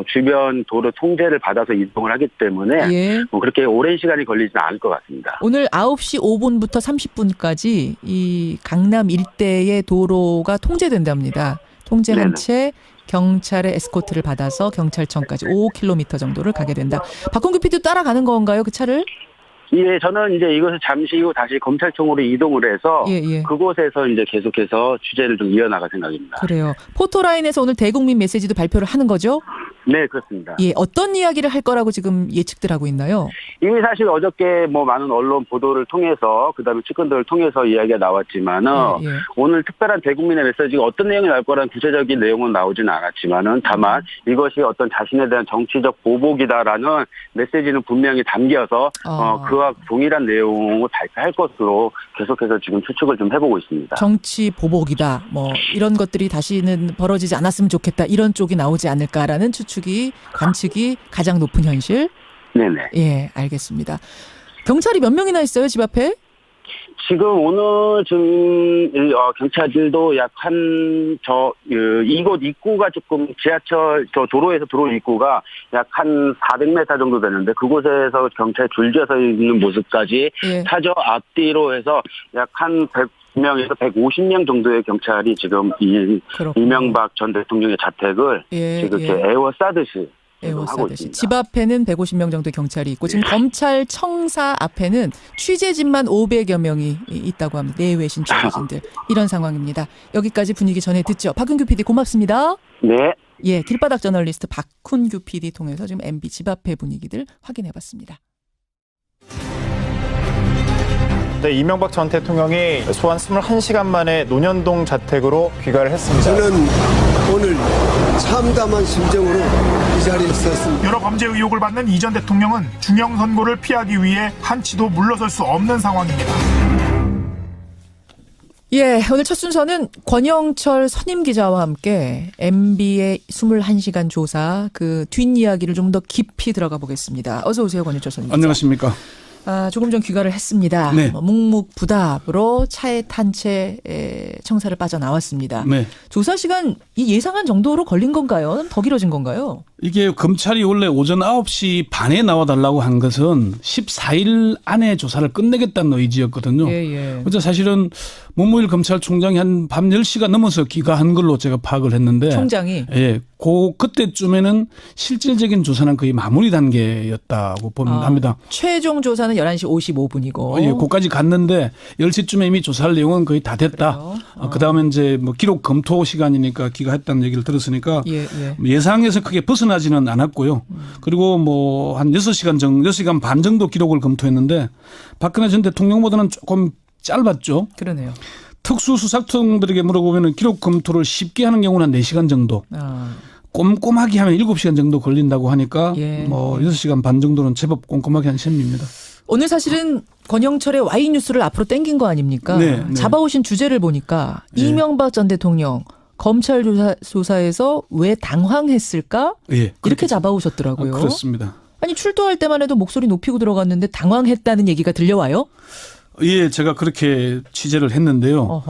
주변 도로 통제를 받아서 이동을 하기 때문에 예. 그렇게 오랜 시간이 걸리지는 않을 것 같습니다. 오늘 9시 5분부터 30분까지 이 강남 일대의 도로가 통제된답니다. 통제한 채 경찰의 에스코트를 받아서 경찰청까지 5km 정도를 가게 된다. 박홍규 PD도 따라가는 건가요, 그 차를? 예, 저는 이제 이것을 잠시 후 다시 검찰청으로 이동을 해서 예. 그곳에서 이제 계속해서 취재를 좀 이어나갈 생각입니다. 그래요. 포토라인에서 오늘 대국민 메시지도 발표를 하는 거죠? 네, 그렇습니다. 예, 어떤 이야기를 할 거라고 지금 예측들 하고 있나요? 이미 사실 어저께 뭐 많은 언론 보도를 통해서 그다음에 측근들을 통해서 이야기가 나왔지만은 예. 오늘 특별한 대국민의 메시지가 어떤 내용이 나올 거라는 구체적인 내용은 나오지는 않았지만은 다만 이것이 어떤 자신에 대한 정치적 보복이다라는 메시지는 분명히 담겨서 그와 동일한 내용을 발표할 것으로 계속해서 지금 추측을 좀 해보고 있습니다. 정치 보복이다. 뭐 이런 것들이 다시는 벌어지지 않았으면 좋겠다. 이런 쪽이 나오지 않을까라는 관측이 가장 높은 현실. 네네. 예, 알겠습니다. 경찰이 몇 명이나 있어요, 집 앞에? 지금 오늘 경찰들도 이곳 입구가 조금 지하철 도로에서 들어온 입구가 약 한 400m 정도 되는데 그곳에서 경찰 줄지어서 있는 모습까지 예. 차저 앞뒤로 해서 약 한 100명에서 150명 정도의 경찰이 지금 이명박 전 대통령의 자택을 지금 이렇게 에워싸듯이 하고 있습니다. 집 앞에는 150명 정도의 경찰이 있고 지금 검찰청사 앞에는 취재진만 500여 명이 있다고 합니다. 내외신 취재진들. 이런 상황입니다. 여기까지 분위기 전해 듣죠. 박훈규 PD 고맙습니다. 네. 예, 길바닥 저널리스트 박훈규 PD 통해서 지금 MB 집 앞의 분위기들 확인해봤습니다. 네, 이명박 전 대통령이 소환 21시간 만에 논현동 자택으로 귀가를 했습니다. 저는 오늘 참담한 심정으로 이 자리에 있었습니다. 여러 범죄 의혹을 받는 이 전 대통령은 중형 선고를 피하기 위해 한치도 물러설 수 없는 상황입니다. 예, 오늘 첫 순서는 권영철 선임 기자와 함께 MB의 21시간 조사 그 뒷이야기를 좀 더 깊이 들어가 보겠습니다. 어서 오세요, 권영철 선임 기자. 안녕하십니까. 조금 전 귀가를 했습니다. 네. 묵묵부답으로 차에 탄 채 청사를 빠져나왔습니다. 네. 조사 시간 이 예상한 정도로 걸린 건가요? 더 길어진 건가요? 이게 검찰이 원래 오전 9시 반에 나와달라고 한 것은 14일 안에 조사를 끝내겠다는 의지였거든요. 예. 그래서 사실은 문무일 검찰총장이 한 밤 10시가 넘어서 귀가한 걸로 제가 파악을 했는데. 총장이? 예. 그때쯤에는 실질적인 조사는 거의 마무리 단계였다고 합니다. 최종 조사는 11시 55분이고. 예, 거기까지 갔는데 10시쯤에 이미 조사할 내용은 거의 다 됐다. 그다음에 이제 뭐 기록 검토 시간이니까 귀가했다는 얘기를 들었으니까 예상에서 크게 벗어나지는 않았고요. 그리고 뭐 한 6시간 반 정도 기록을 검토했는데 박근혜 전 대통령보다는 조금 짧았죠. 그러네요. 특수수사청들에게 물어보면 기록 검토를 쉽게 하는 경우는 한 4시간 정도. 꼼꼼하게 하면 7시간 정도 걸린다고 하니까 뭐 6시간 반 정도는 제법 꼼꼼하게 한 셈입니다. 오늘 사실은 권영철의 Y뉴스를 앞으로 땡긴 거 아닙니까? 네. 잡아오신 주제를 보니까 이명박 전 대통령 검찰 조사에서 왜 당황했을까? 이렇게 잡아오셨더라고요. 그렇습니다. 아니 출두할 때만 해도 목소리 높이고 들어갔는데 당황했다는 얘기가 들려와요? 예, 제가 그렇게 취재를 했는데요.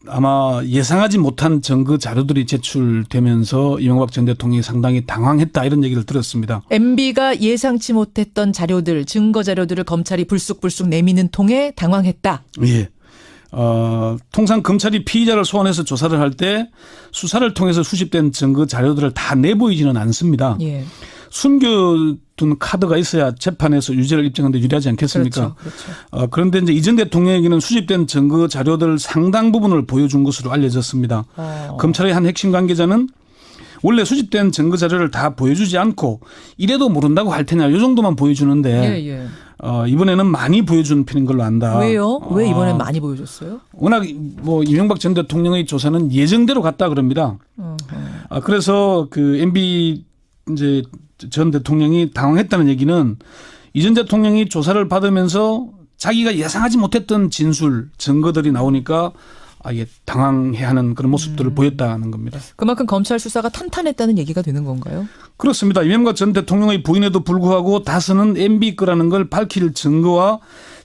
아마 예상하지 못한 증거 자료들이 제출되면서 이명박 전 대통령이 상당히 당황했다 이런 얘기를 들었습니다. MB가 예상치 못했던 자료들, 증거 자료들을 검찰이 불쑥불쑥 내미는 통에 당황했다. 예. 통상 검찰이 피의자를 소환해서 조사를 할 때 수사를 통해서 수집된 증거 자료들을 다 내보이지는 않습니다. 예. 숨겨둔 카드가 있어야 재판에서 유죄를 입증하는 데 유리하지 않겠습니까? 그렇죠. 그런데 이제 이 전 대통령에게는 수집된 증거 자료들 상당 부분을 보여준 것으로 알려졌습니다. 검찰의 한 핵심 관계자는 원래 수집된 증거 자료를 다 보여주지 않고 이래도 모른다고 할 테냐 이 정도만 보여주는데 이번에는 많이 보여준 편인 걸로 안다. 왜요? 왜 이번엔 많이 보여줬어요? 워낙 뭐 이명박 전 대통령의 조사는 예정대로 갔다 그럽니다. 그래서 그 MB 이제 전 대통령이 당황했다는 얘기는 이 전 대통령이 조사를 받으면서 자기가 예상하지 못했던 진술, 증거들이 나오니까 아예 당황해하는 그런 모습들을 보였다는 겁니다. 그만큼 검찰 수사가 탄탄했다는 얘기가 되는 건가요? 그렇습니다. 이명박 전 대통령의 부인에도 불구하고 다스는 MB 거라는 걸 밝힐 증거와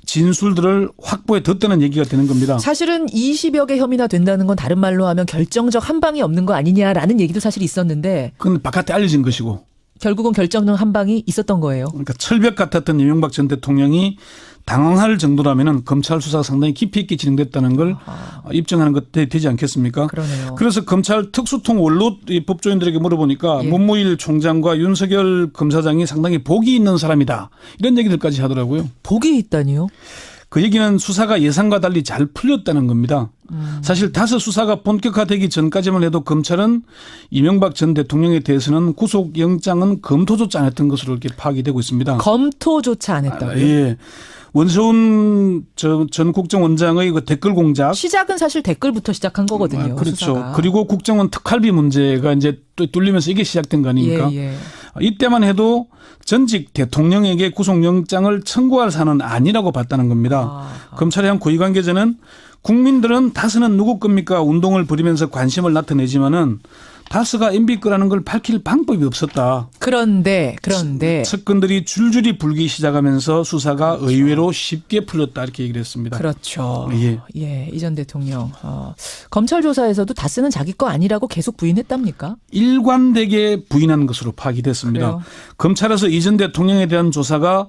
진술들을 확보해 뒀다는 얘기가 되는 겁니다. 사실은 20여 개 혐의나 된다는 건 다른 말로 하면 결정적 한 방이 없는 거 아니냐라는 얘기도 사실 있었는데. 그건 바깥에 알려진 것이고. 결국은 결정적 한 방이 있었던 거예요. 그러니까 철벽 같았던 이명박 전 대통령이 당황할 정도라면 검찰 수사가 상당히 깊이 있게 진행됐다는 걸 입증하는 것 되지 않겠습니까? 그러네요. 그래서 검찰 특수통 원로 법조인들에게 물어보니까 문무일 총장과 윤석열 검사장이 상당히 복이 있는 사람이다. 이런 얘기들까지 하더라고요. 복이 있다니요? 그 얘기는 수사가 예상과 달리 잘 풀렸다는 겁니다. 사실 다스 수사가 본격화되기 전까지만 해도 검찰은 이명박 전 대통령에 대해서는 구속영장은 검토조차 안 했던 것으로 이렇게 파악이 되고 있습니다. 검토조차 안 했다고요? 예. 원세훈 전 국정원장의 그 댓글 공작. 시작은 사실 댓글부터 시작한 거거든요. 그렇죠. 수사가. 그리고 국정원 특활비 문제가 이제 또 뚫리면서 이게 시작된 거 아닙니까? 예. 이때만 해도 전직 대통령에게 구속영장을 청구할 사안은 아니라고 봤다는 겁니다. 검찰의 한 고위 관계자는 국민들은 다스는 누구 겁니까? 운동을 벌이면서 관심을 나타내지만은 다스가 MB 거라는 걸 밝힐 방법이 없었다. 그런데 측근들이 줄줄이 불기 시작하면서 수사가 의외로 쉽게 풀렸다 이렇게 얘기를 했습니다. 그렇죠. 예, 이 전 대통령 검찰 조사에서도 다스는 자기 거 아니라고 계속 부인했답니까? 일관되게 부인한 것으로 파악이 됐습니다. 그래요? 검찰에서 이 전 대통령에 대한 조사가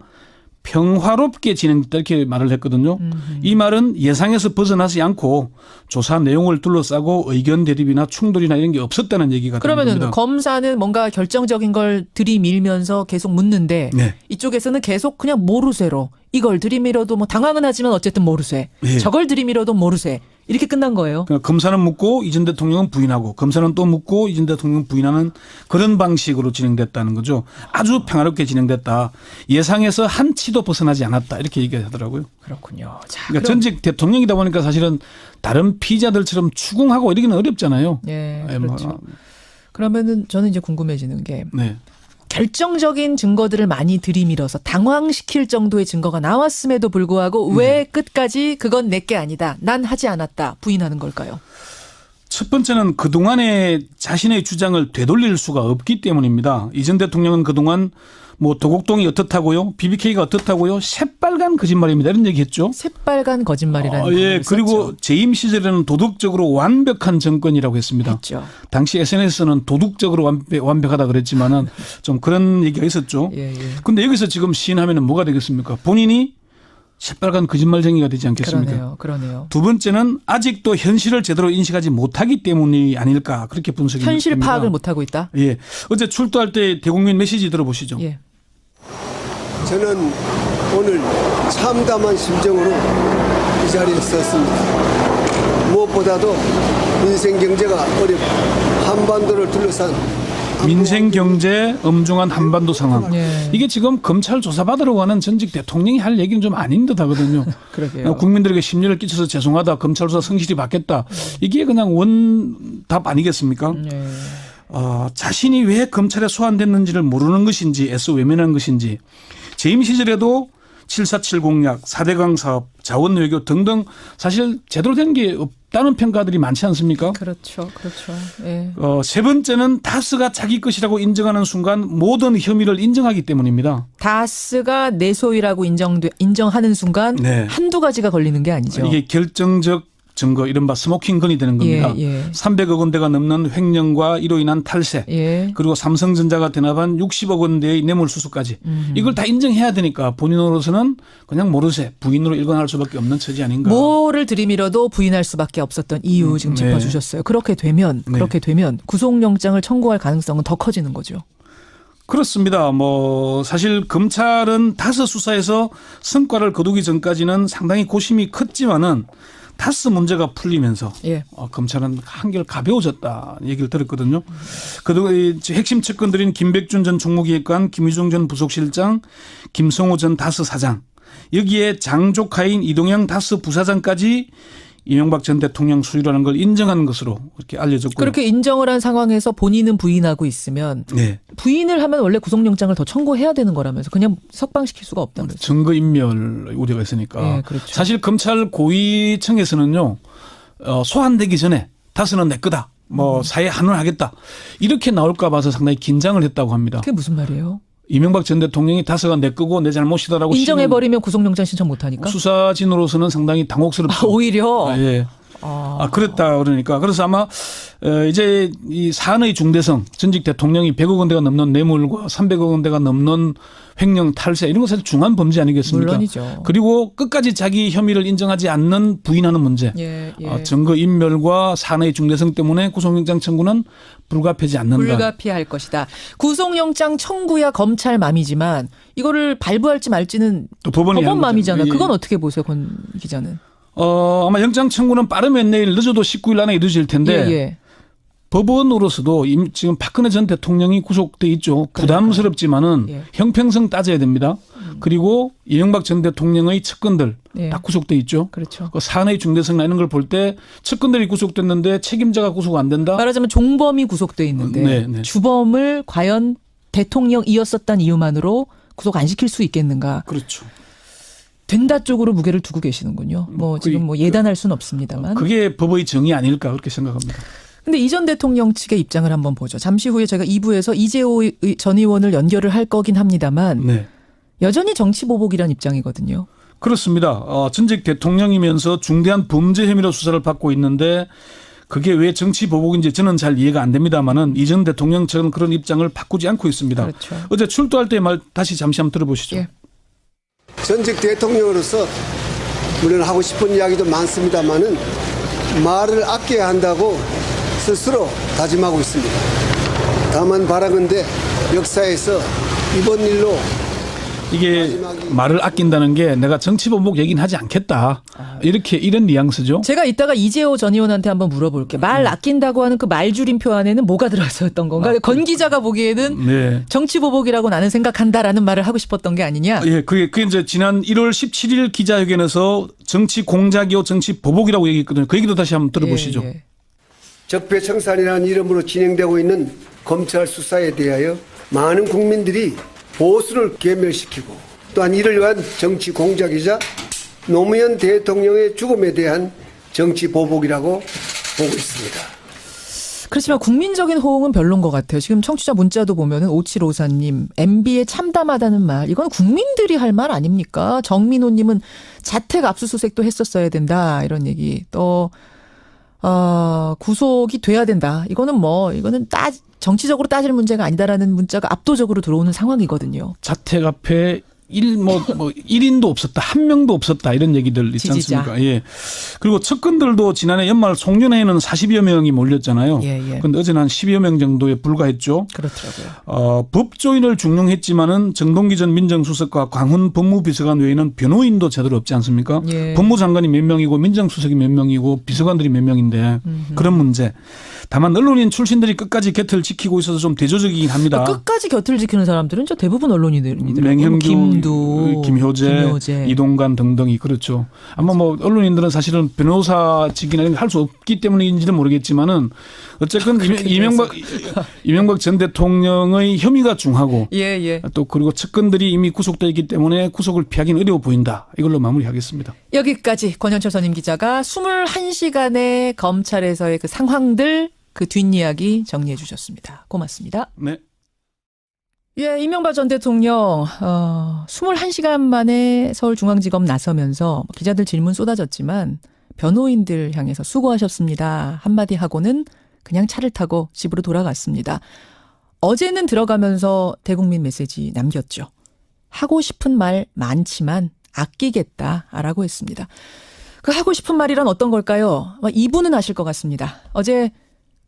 평화롭게 진행됐다 이렇게 말을 했거든요. 이 말은 예상에서 벗어나지 않고 조사 내용을 둘러싸고 의견 대립이나 충돌이나 이런 게 없었다는 얘기가 되는 겁니다. 그러면 검사는 뭔가 결정적인 걸 들이밀면서 계속 묻는데 이쪽에서는 계속 그냥 모르쇠로 이걸 들이밀어도 뭐 당황은 하지만 어쨌든 모르쇠. 저걸 들이밀어도 모르쇠. 이렇게 끝난 거예요. 그러니까 검사는 묻고 이 전 대통령은 부인하고 검사는 또 묻고 이 전 대통령은 부인하는 그런 방식으로 진행됐다는 거죠. 아주 평화롭게 진행됐다. 예상에서 한치도 벗어나지 않았다. 이렇게 얘기하더라고요. 그렇군요. 자, 그러니까 전직 대통령이다 보니까 사실은 다른 피의자들처럼 추궁하고 이러기는 어렵잖아요. 그렇죠. 그러면은 저는 이제 궁금해지는 게 결정적인 증거들을 많이 들이밀어서 당황시킬 정도의 증거가 나왔음에도 불구하고 왜 끝까지 그건 내게 아니다. 난 하지 않았다. 부인하는 걸까요? 첫 번째는 그동안에 자신의 주장을 되돌릴 수가 없기 때문입니다. 이 전 대통령은 그동안 뭐 도곡동이 어떻다고요? BBK가 어떻다고요? 새빨간 거짓말입니다. 이런 얘기했죠. 새빨간 거짓말이라는 예, 그리고 재임 시절에는 도덕적으로 완벽한 정권이라고 했습니다. 했죠. 당시 SNS는 도덕적으로 완벽하다 그랬지만은 좀 그런 얘기가 있었죠. 그런데 여기서 지금 시인하면은 뭐가 되겠습니까? 본인이 새빨간 거짓말쟁이가 되지 않겠습니까? 그러네요. 두 번째는 아직도 현실을 제대로 인식하지 못하기 때문이 아닐까 그렇게 분석이 됩니다. 현실 파악을 못하고 있다? 예. 어제 출두할 때 대국민 메시지 들어보시죠. 저는 오늘 참담한 심정으로 이 자리에 섰습니다. 무엇보다도 민생 경제가 어렵고 한반도를 둘러싼 민생 경제 엄중한 한반도 상황. 이게 지금 검찰 조사받으러 가는 전직 대통령이 할 얘기는 좀 아닌 듯 하거든요. 그러게요. 국민들에게 심려를 끼쳐서 죄송하다. 검찰 조사 성실히 받겠다. 이게 그냥 원답 아니겠습니까? 자신이 왜 검찰에 소환됐는지를 모르는 것인지 애써 외면한 것인지 재임 시절에도 747 공약, 4대강 사업, 자원 외교 등등 사실 제대로 된 게 없다는 평가들이 많지 않습니까? 그렇죠. 예. 세 번째는 다스가 자기 것이라고 인정하는 순간 모든 혐의를 인정하기 때문입니다. 다스가 내 소유라고 인정하는 순간 한두 가지가 걸리는 게 아니죠. 이게 결정적 증거 이른바 스모킹건이 되는 겁니다. 300억 원대가 넘는 횡령과 이로 인한 탈세 그리고 삼성전자가 대납한 60억 원대의 뇌물수수까지 이걸 다 인정해야 되니까 본인으로서는 그냥 모르쇠 부인으로 일관할 수밖에 없는 처지 아닌가. 뭐를 들이밀어도 부인할 수밖에 없었던 이유 지금 짚어주셨어요. 그렇게 되면 구속영장을 청구할 가능성은 더 커지는 거죠. 그렇습니다. 뭐 사실 검찰은 다스 수사에서 성과를 거두기 전까지는 상당히 고심이 컸지만은 다스 문제가 풀리면서 검찰은 한결 가벼워졌다 얘기를 들었거든요. 그동안 핵심 측근들인 김백준 전 총무기획관, 김유중 전 부속실장, 김성호 전 다스 사장 여기에 장조카인 이동영 다스 부사장까지 이명박 전 대통령 수유라는 걸 인정한 것으로 이렇게 알려졌고요. 그렇게 인정을 한 상황에서 본인은 부인하고 있으면 부인을 하면 원래 구속영장을 더 청구해야 되는 거라면서 그냥 석방시킬 수가 없다면서요. 증거인멸 우려가 있으니까. 그렇죠. 사실 검찰 고위층에서는요. 소환되기 전에 다스는 내 거다. 뭐 사회 한원하겠다. 이렇게 나올까 봐서 상당히 긴장을 했다고 합니다. 그게 무슨 말이에요? 이명박 전 대통령이 다스가 내 거고 내 잘못이다라고 인정해버리면 구속영장 신청 못하니까? 수사진으로서는 상당히 당혹스럽죠. 오히려? 예. 그랬다 그러니까. 그래서 아마 이제 이 사안의 중대성, 전직 대통령이 100억 원대가 넘는 뇌물과 300억 원대가 넘는 횡령 탈세 이런 것은 중한 범죄 아니겠습니까? 물론이죠. 그리고 끝까지 자기 혐의를 인정하지 않는 부인하는 문제. 증거 인멸과 사안의 중대성 때문에 구속영장 청구는 불가피하지 않는다. 불가피할 것이다. 구속영장 청구야 검찰 맘이지만 이거를 발부할지 말지는 또 법원 맘이잖아. 그건 어떻게 보세요, 권 기자는? 아마 영장 청구는 빠르면 내일 늦어도 19일 안에 이루어질 텐데 법원으로서도 지금 박근혜 전 대통령이 구속돼 있죠. 부담스럽지만은 형평성 따져야 됩니다. 그리고 이명박 전 대통령의 측근들 다 구속돼 있죠. 그렇죠. 그 사안의 중대성이나 이런 걸 볼 때 측근들이 구속됐는데 책임자가 구속 안 된다. 말하자면 종범이 구속돼 있는데 주범을 과연 대통령이었었다는 이유만으로 구속 안 시킬 수 있겠는가? 그렇죠. 된다 쪽으로 무게를 두고 계시는군요. 지금 예단할 수는 없습니다만. 그게 법의 정의 아닐까 그렇게 생각합니다. 근데 이 전 대통령 측의 입장을 한번 보죠. 잠시 후에 저희가 2부에서 이재호 전 의원을 연결을 할 거긴 합니다만 여전히 정치보복이라는 입장이거든요. 그렇습니다. 전직 대통령이면서 중대한 범죄 혐의로 수사를 받고 있는데 그게 왜 정치보복인지 저는 잘 이해가 안 됩니다만은 이 전 대통령 측은 그런 입장을 바꾸지 않고 있습니다. 그렇죠. 어제 출두할 때 말 다시 잠시 한번 들어보시죠. 전직 대통령으로서 물론 하고 싶은 이야기도 많습니다만은 말을 아껴야 한다고 스스로 다짐하고 있습니다. 다만 바라건대 역사에서 이번 일로 이게 말을 아낀다는 게 내가 정치보복 얘기는 하지 않겠다. 이런 뉘앙스죠. 제가 이따가 이재호 전 의원한테 한번 물어볼게요. 말 아낀다고 하는 그 말줄임표 안에는 뭐가 들어있었던 건가? 권 기자가 보기에는 정치보복이라고 나는 생각한다라는 말을 하고 싶었던 게 아니냐? 예, 그게 이제 지난 1월 17일 기자회견에서 정치 공작이요 정치보복이라고 얘기했거든요. 그 얘기도 다시 한번 들어보시죠. 적폐청산이라는 이름으로 진행되고 있는 검찰 수사에 대하여 많은 국민들이 보수를 괴멸시키고 또한 이를 위한 정치 공작이자 노무현 대통령의 죽음에 대한 정치 보복이라고 보고 있습니다. 그렇지만 국민적인 호응은 별론 것 같아요. 지금 청취자 문자도 보면은 5754님 MB에 참담하다는 말 이건 국민들이 할 말 아닙니까? 정민호님은 자택 압수수색도 했었어야 된다 이런 얘기 또 구속이 돼야 된다. 이거는 정치적으로 따질 문제가 아니다라는 문자가 압도적으로 들어오는 상황이거든요. 자택 앞에 1인도 없었다. 한 명도 없었다. 이런 얘기들 있지 않습니까? 예. 그리고 측근들도 지난해 연말 송년회에는 40여 명이 몰렸잖아요. 그런데 어제는 한 10여 명 정도에 불과했죠. 그렇더라고요. 법조인을 중용했지만은 정동기 전 민정수석과 광훈 법무비서관 외에는 변호인도 제대로 없지 않습니까? 법무장관이 몇 명이고 민정수석이 몇 명이고 비서관들이 몇 명인데 그런 문제. 다만 언론인 출신들이 끝까지 곁을 지키고 있어서 좀 대조적이긴 합니다. 끝까지 곁을 지키는 사람들은 대부분 언론인들이더라고요. 맹현규, 김효재, 이동관 등등이 그렇죠. 아마 언론인들은 사실은 변호사직이나 할 수 없기 때문인지는 모르겠지만은 어쨌든 이명박 전 대통령의 혐의가 중하고 또 그리고 측근들이 이미 구속되어 있기 때문에 구속을 피하기는 어려워 보인다. 이걸로 마무리하겠습니다. 여기까지 권현철 선임 기자가 21시간의 검찰에서의 그 상황들 그 뒷이야기 정리해 주셨습니다. 고맙습니다. 네. 이명박 전 대통령 21시간 만에 서울중앙지검 나서면서 기자들 질문 쏟아졌지만 변호인들 향해서 수고하셨습니다. 한마디 하고는 그냥 차를 타고 집으로 돌아갔습니다. 어제는 들어가면서 대국민 메시지 남겼죠. 하고 싶은 말 많지만 아끼겠다라고 했습니다. 그 하고 싶은 말이란 어떤 걸까요? 이분은 아실 것 같습니다. 어제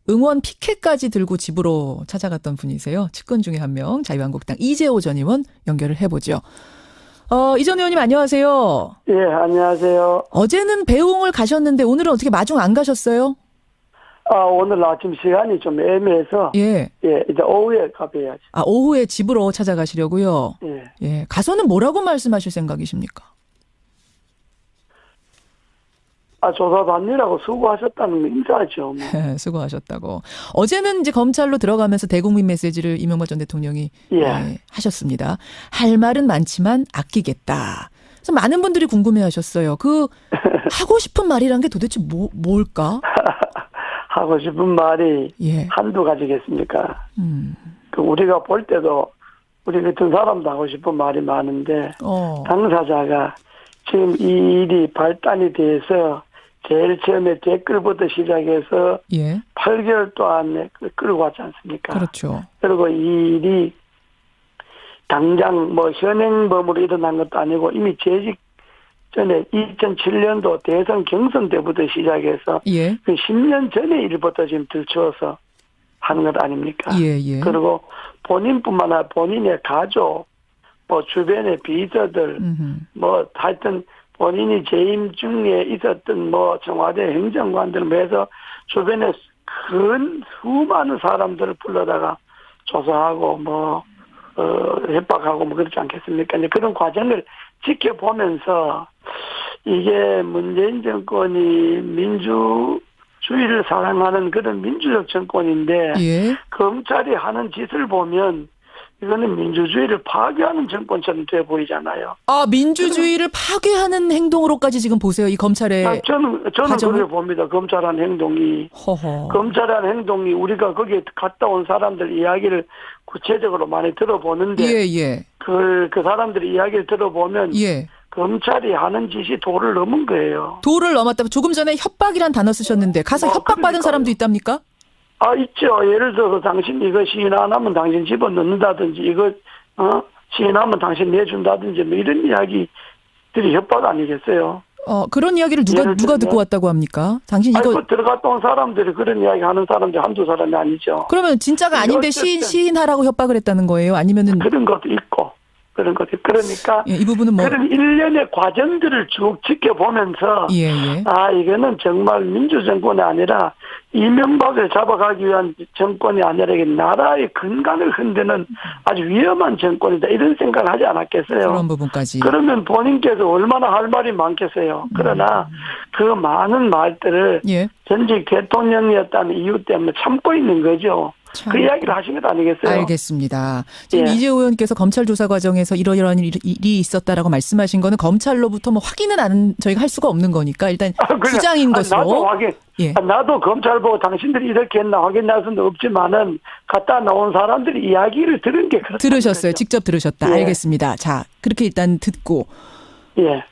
응원 피켓까지 들고 집으로 찾아갔던 분이세요. 측근 중에 한 명, 자유한국당 이재호 전 의원 연결을 해보죠. 이 전 의원님 안녕하세요. 예, 안녕하세요. 어제는 배웅을 가셨는데 오늘은 어떻게 마중 안 가셨어요? 오늘 아침 시간이 좀 애매해서 이제 오후에 가봐야지. 오후에 집으로 찾아가시려고요? 예. 가서는 뭐라고 말씀하실 생각이십니까? 조사받느라고 수고하셨다는 인사죠. 수고하셨다고. 어제는 이제 검찰로 들어가면서 대국민 메시지를 이명박 전 대통령이 하셨습니다. 할 말은 많지만 아끼겠다. 그래서 많은 분들이 궁금해하셨어요. 하고 싶은 말이란 게 도대체 뭘까? 하고 싶은 말이 한두 가지겠습니까? 그 우리가 볼 때도 우리 같은 사람도 하고 싶은 말이 많은데 당사자가 지금 이 일이 발단이 돼서 제일 처음에 댓글부터 시작해서 8개월 동안 끌고 왔지 않습니까? 그렇죠. 그리고 이 일이 당장 뭐 현행범으로 일어난 것도 아니고 이미 재직 전에 2007년도 대선 경선 때부터 시작해서 그 10년 전의 일부터 지금 들추어서 하는 것 아닙니까? 그리고 본인뿐만 아니라 본인의 가족, 뭐 주변의 비서들, 뭐 하여튼 본인이 재임 중에 있었던 뭐 청와대 행정관들 해서 주변에 큰 수많은 사람들을 불러다가 조사하고 뭐 협박하고 뭐 그렇지 않겠습니까? 이제 그런 과정을 지켜보면서 이게 문재인 정권이 민주주의를 사랑하는 그런 민주적 정권인데 검찰이 하는 짓을 보면 이거는 민주주의를 파괴하는 정권처럼 돼 보이잖아요. 아, 민주주의를 파괴하는 행동으로까지 지금 보세요. 이 검찰의 저는 그렇게 봅니다. 검찰한 행동이. 검찰한 행동이 우리가 거기에 갔다 온 사람들 이야기를 구체적으로 많이 들어보는데 그 사람들의 이야기를 들어보면 검찰이 하는 짓이 도를 넘은 거예요. 도를 넘었다. 조금 전에 협박이란 단어 쓰셨는데 가서 협박받은 사람도 있답니까? 아, 있죠. 예를 들어서 당신 이거 시인 안 하면 당신 집어넣는다든지 이거 시인하면 당신 내준다든지 뭐 이런 이야기들이 협박 아니겠어요? 그런 이야기를 누가 듣고 왔다고 합니까? 당신 이거 들어갔다 온 사람들이 그런 이야기 하는 사람들이 한두 사람이 아니죠. 그러면 진짜가 아닌데 시인하라고 협박을 했다는 거예요? 아니면은 그런 것도 있고. 그런 거죠. 그러니까 이 부분은 뭐 그런 일련의 과정들을 쭉 지켜보면서 아, 이거는 정말 민주정권이 아니라 이명박을 잡아가기 위한 정권이 아니라 이게 나라의 근간을 흔드는 아주 위험한 정권이다 이런 생각을 하지 않았겠어요. 그런 부분까지. 그러면 본인께서 얼마나 할 말이 많겠어요. 그러나 그 많은 말들을 전직 대통령이었다는 이유 때문에 참고 있는 거죠. 그 이야기를 하신 것 아니겠어요? 알겠습니다. 지금 이재호 의원께서 검찰 조사 과정에서 이러이러한 일이 있었다라고 말씀하신 거는 검찰로부터 뭐 확인은 저희가 할 수가 없는 거니까 일단 주장인 것으로. 나도 검찰 보고 당신들이 이렇게 했나 확인할 수는 없지만은 갖다 놓은 사람들이 이야기를 들은 게 그렇다. 들으셨어요. 직접 들으셨다. 알겠습니다. 자, 그렇게 일단 듣고.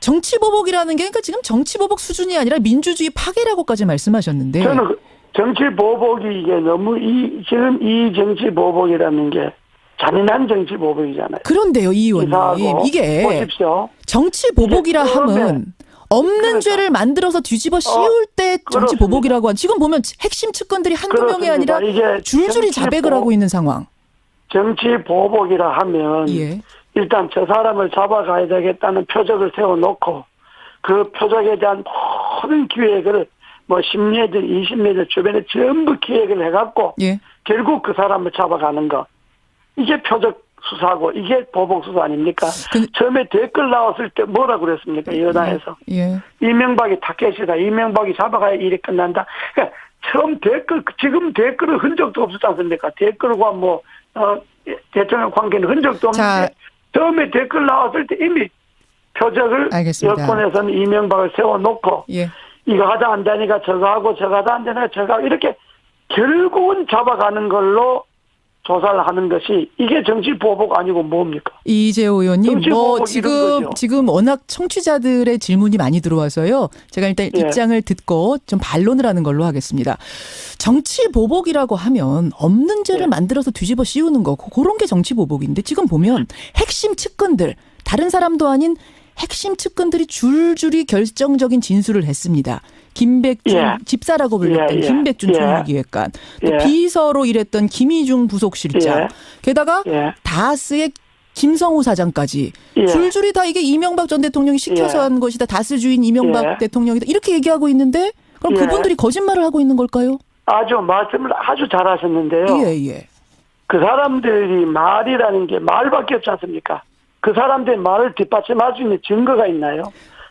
정치보복이라는 게 그러니까 지금 정치보복 수준이 아니라 민주주의 파괴라고까지 말씀하셨는데. 저는 정치보복이 이게 너무 지금 이 정치보복이라는 게 잔인한 정치보복이잖아요. 그런데요, 이 의원님. 이게 보십시오. 정치보복이라 함은 없는 죄를 만들어서 뒤집어 씌울 때 정치보복이라고 지금 보면 핵심 측근들이 한두 명이 아니라 줄줄이 자백을 하고 있는 상황. 정치보복이라 하면 일단 저 사람을 잡아가야 되겠다는 표적을 세워놓고 그 표적에 대한 모든 기획을 뭐 10년들, 20년들 주변에 전부 기획을 해갖고 결국 그 사람을 잡아가는 거. 이게 표적 수사고 이게 보복 수사 아닙니까? 처음에 댓글 나왔을 때 뭐라 그랬습니까? 여당에서. 이명박이 타켓이다. 이명박이 잡아가야 일이 끝난다. 그러니까 처음 지금 댓글은 흔적도 없었지 않습니까? 댓글과 뭐 대통령 관계는 흔적도 없는데 처음에 댓글 나왔을 때 이미 표적을 여권에서는 이명박을 세워놓고 이거 하다 안 되니까 저거 하고 저거 하다 안 되니까 저거 하고 이렇게 결국은 잡아가는 걸로 조사를 하는 것이 이게 정치 보복 아니고 뭡니까? 이재호 의원님, 뭐 지금 워낙 청취자들의 질문이 많이 들어와서요. 제가 일단 입장을 듣고 좀 반론을 하는 걸로 하겠습니다. 정치 보복이라고 하면 없는 죄를 만들어서 뒤집어 씌우는 거 그런 게 정치 보복인데 지금 보면 핵심 측근들 다른 사람도 아닌 핵심 측근들이 줄줄이 결정적인 진술을 했습니다. 김백준 집사라고 불렸던 김백준 총무기획관, 또 비서로 일했던 김희중 부속실장, 게다가 다스의 김성우 사장까지 줄줄이 다 이게 이명박 전 대통령이 시켜서 한 것이다. 다스 주인 이명박 대통령이다. 이렇게 얘기하고 있는데 그럼 그분들이 거짓말을 하고 있는 걸까요? 말씀을 아주 잘하셨는데요. 그 사람들이 말이라는 게 말밖에 없지 않습니까? 그 사람들의 말을 뒷받침할 수 있는 증거가 있나요?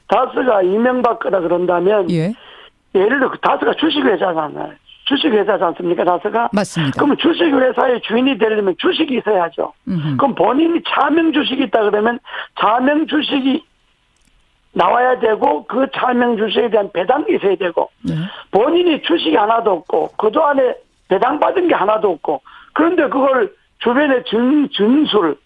다스가 이명박 거라 그런다면 예를 들어 다스가 주식회사잖아요. 주식회사지 않습니까? 다스가? 맞습니다. 그럼 주식회사의 주인이 되려면 주식이 있어야죠. 그럼 본인이 자명 주식이 있다 그러면 자명 주식이 나와야 되고 그 차명 주식에 대한 배당이 있어야 되고 본인이 주식이 하나도 없고 그도 안에 배당받은 게 하나도 없고 그런데 그걸 주변에 진술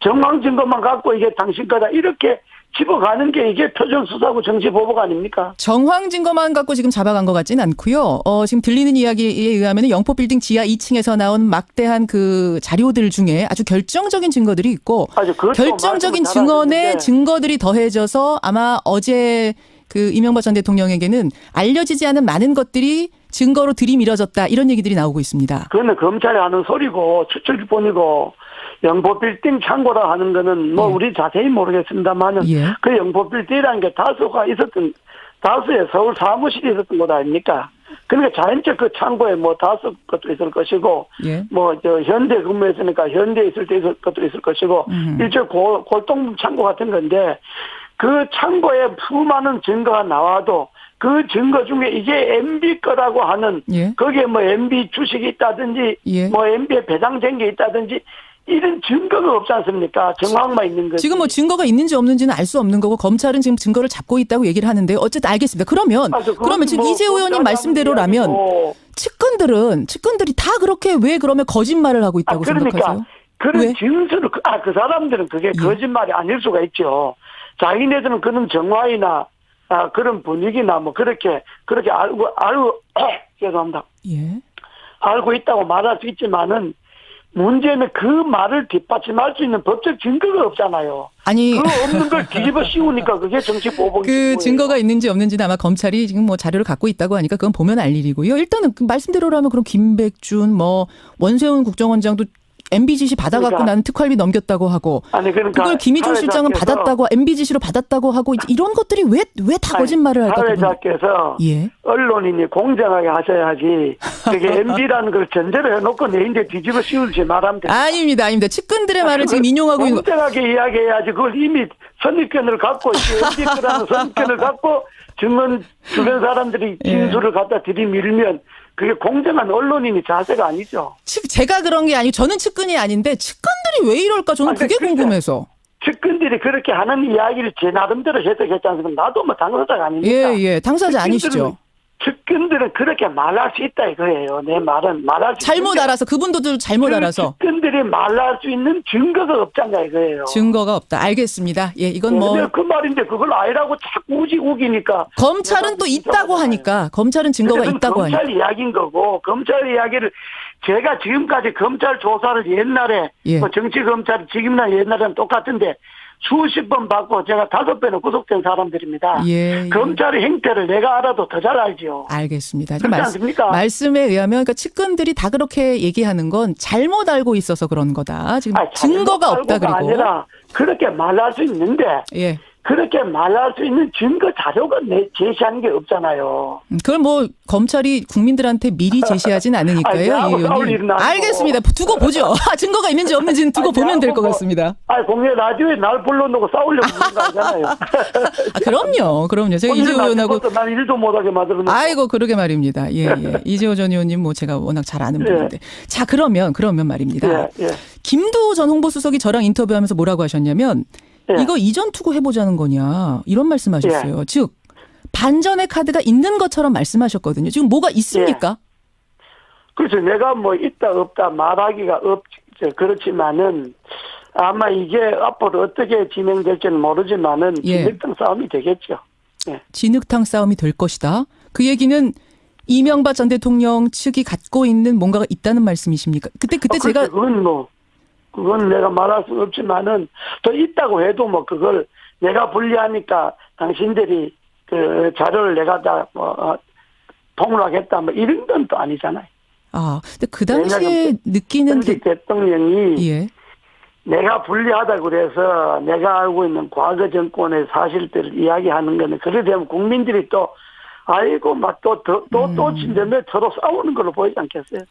정황 증거만 갖고 이게 당신 거다 이렇게 집어가는 게 이게 표정수사고 정치보복 아닙니까? 정황 증거만 갖고 지금 잡아간 것 같지는 않고요. 지금 들리는 이야기에 의하면 영포빌딩 지하 2층에서 나온 막대한 그 자료들 중에 아주 결정적인 증거들이 있고 결정적인 증언의 증거들이 더해져서 아마 어제 그 이명박 전 대통령에게는 알려지지 않은 많은 것들이 증거로 들이밀어졌다 이런 얘기들이 나오고 있습니다. 그거는 검찰이 하는 소리고 추측뿐이고 영포빌딩 창고라 하는 거는 뭐 우리 자세히 모르겠습니다만은 그 영포빌딩이라는 게 다수의 서울 사무실이 있었던 곳 아닙니까? 그러니까 자연적 그 창고에 뭐 다수 것도 있을 것이고 뭐 저 현대 근무했으니까 현대에 있을 때 있을 것도 있을 것이고 일종 골동 창고 같은 건데 그 창고에 수많은 증거가 나와도 그 증거 중에 이게 MB 거라고 하는 거기에 뭐 MB 주식이 있다든지 뭐 MB에 배당된 게 있다든지 이런 증거가 없지 않습니까? 정황만 있는 거지. 지금 뭐 증거가 있는지 없는지는 알 수 없는 거고 검찰은 지금 증거를 잡고 있다고 얘기를 하는데 어쨌든 알겠습니다. 그러면 지금 뭐 이재호 의원님 말씀대로라면 측근들이 다 그렇게 왜 그러면 거짓말을 하고 있다고 생각하세요? 그런 진술을 그 사람들은 그게 거짓말이 아닐 수가 있죠. 자기네들은 그런 정황이나 그런 분위기나 뭐 그렇게 알고 죄송합니다. 알고 있다고 말할 수 있지만은 문제는 그 말을 뒷받침할 수 있는 법적 증거가 없잖아요. 아니 그 없는 걸 뒤집어 씌우니까 그게 정치 보복이 그 증거가 있는지 없는지는 아마 검찰이 지금 뭐 자료를 갖고 있다고 하니까 그건 보면 알 일이고요. 일단은 그 말씀대로라면 그럼 김백준 뭐 원세훈 국정원장도 MB 지시 받아갖고 나는 특활비 넘겼다고 하고 그걸 김희중 실장은 받았다고 MB 지시로 받았다고 하고 이런 것들이 왜 다 거짓말을 할까? 사회자께서 언론인이 공정하게 하셔야지 그게 MB라는 걸 전제로 해놓고 내인데 뒤집어 씌우지 말하면 됩니다. 아닙니다. 집근들의 말을 지금 인용하고 있는 공정하게 이야기해야지 그걸 이미 선입견을 갖고 MB라는 선입견을 갖고 증언 주변 사람들이 진술을 갖다 들이밀면 그게 공정한 언론인이 자세가 아니죠. 제가 그런 게 아니고 저는 측근이 아닌데 측근들이 왜 이럴까 저는 그게 궁금해서. 측근들이 그렇게 하는 이야기를 제 나름대로 해석했지 않습니까? 나도 뭐 당사자가 아닙니까? 당사자 아니시죠. 측근들은 그렇게 말할 수 있다 이거예요. 내 말은 말할 수 잘못 알아서 그분도 잘못 알아서. 측근들이 말할 수 있는 증거가 없잖아 이거예요. 증거가 없다. 알겠습니다. 이건 뭐 그 말인데 그걸 아니라고 자꾸 우기니까. 검찰은 또 있다고 하니까. 검찰은 증거가 있다고 하니까. 검찰 이야기인 거고 검찰 이야기를 제가 지금까지 검찰 조사를 옛날에 뭐 정치 검찰 지금이나 옛날에는 똑같은데 수십 번 받고 제가 5배는 구속된 사람들입니다. 검찰의 행태를 내가 알아도 더 잘 알죠. 알겠습니다. 그렇지 않습니까? 말씀에 의하면 그러니까 측근들이 다 그렇게 얘기하는 건 잘못 알고 있어서 그런 거다. 지금 증거가 없다 그리고. 아니라 그렇게 말할 수 있는데 그렇게 말할 수 있는 증거 자료가 제시하는 게 없잖아요. 그걸 뭐 검찰이 국민들한테 미리 제시하진 않으니까요. 알겠습니다. 두고 보죠. 증거가 있는지 없는지는 두고 보면 될 것 같습니다. 공개 라디오에 날 불러놓고 싸우려고 그런 거 아니잖아요. 그럼요. 제가 이재호 의원하고 난 일도 못하게 만들어놓고. 아이고 그러게 말입니다. 이재호 전 의원님 뭐 제가 워낙 잘 아는 분인데. 자 그러면 말입니다. 김두호 전 홍보수석이 저랑 인터뷰하면서 뭐라고 하셨냐면 이거 이전 투구 해보자는 거냐 이런 말씀하셨어요. 즉 반전의 카드가 있는 것처럼 말씀하셨거든요. 지금 뭐가 있습니까? 그렇죠. 내가 뭐 있다 없다 말하기가 그렇지만은 아마 이게 앞으로 어떻게 진행될지는 모르지만은 진흙탕 싸움이 되겠죠. 진흙탕 싸움이 될 것이다. 그 얘기는 이명박 전 대통령 측이 갖고 있는 뭔가가 있다는 말씀이십니까? 그때 제가 그건 내가 말할 수 없지만은 또 있다고 해도 뭐 그걸 내가 불리하니까 당신들이 그 자료를 내가 다 통로하겠다 뭐 이런 건 또 아니잖아요. 근데 그 당시에 느끼는 게 대통령이 내가 불리하다 그래서 내가 알고 있는 과거 정권의 사실들을 이야기하는 거는 그래 되면 국민들이 또 아이고 막 또 진전에 서로 싸우는 걸로 보이지 않겠어요?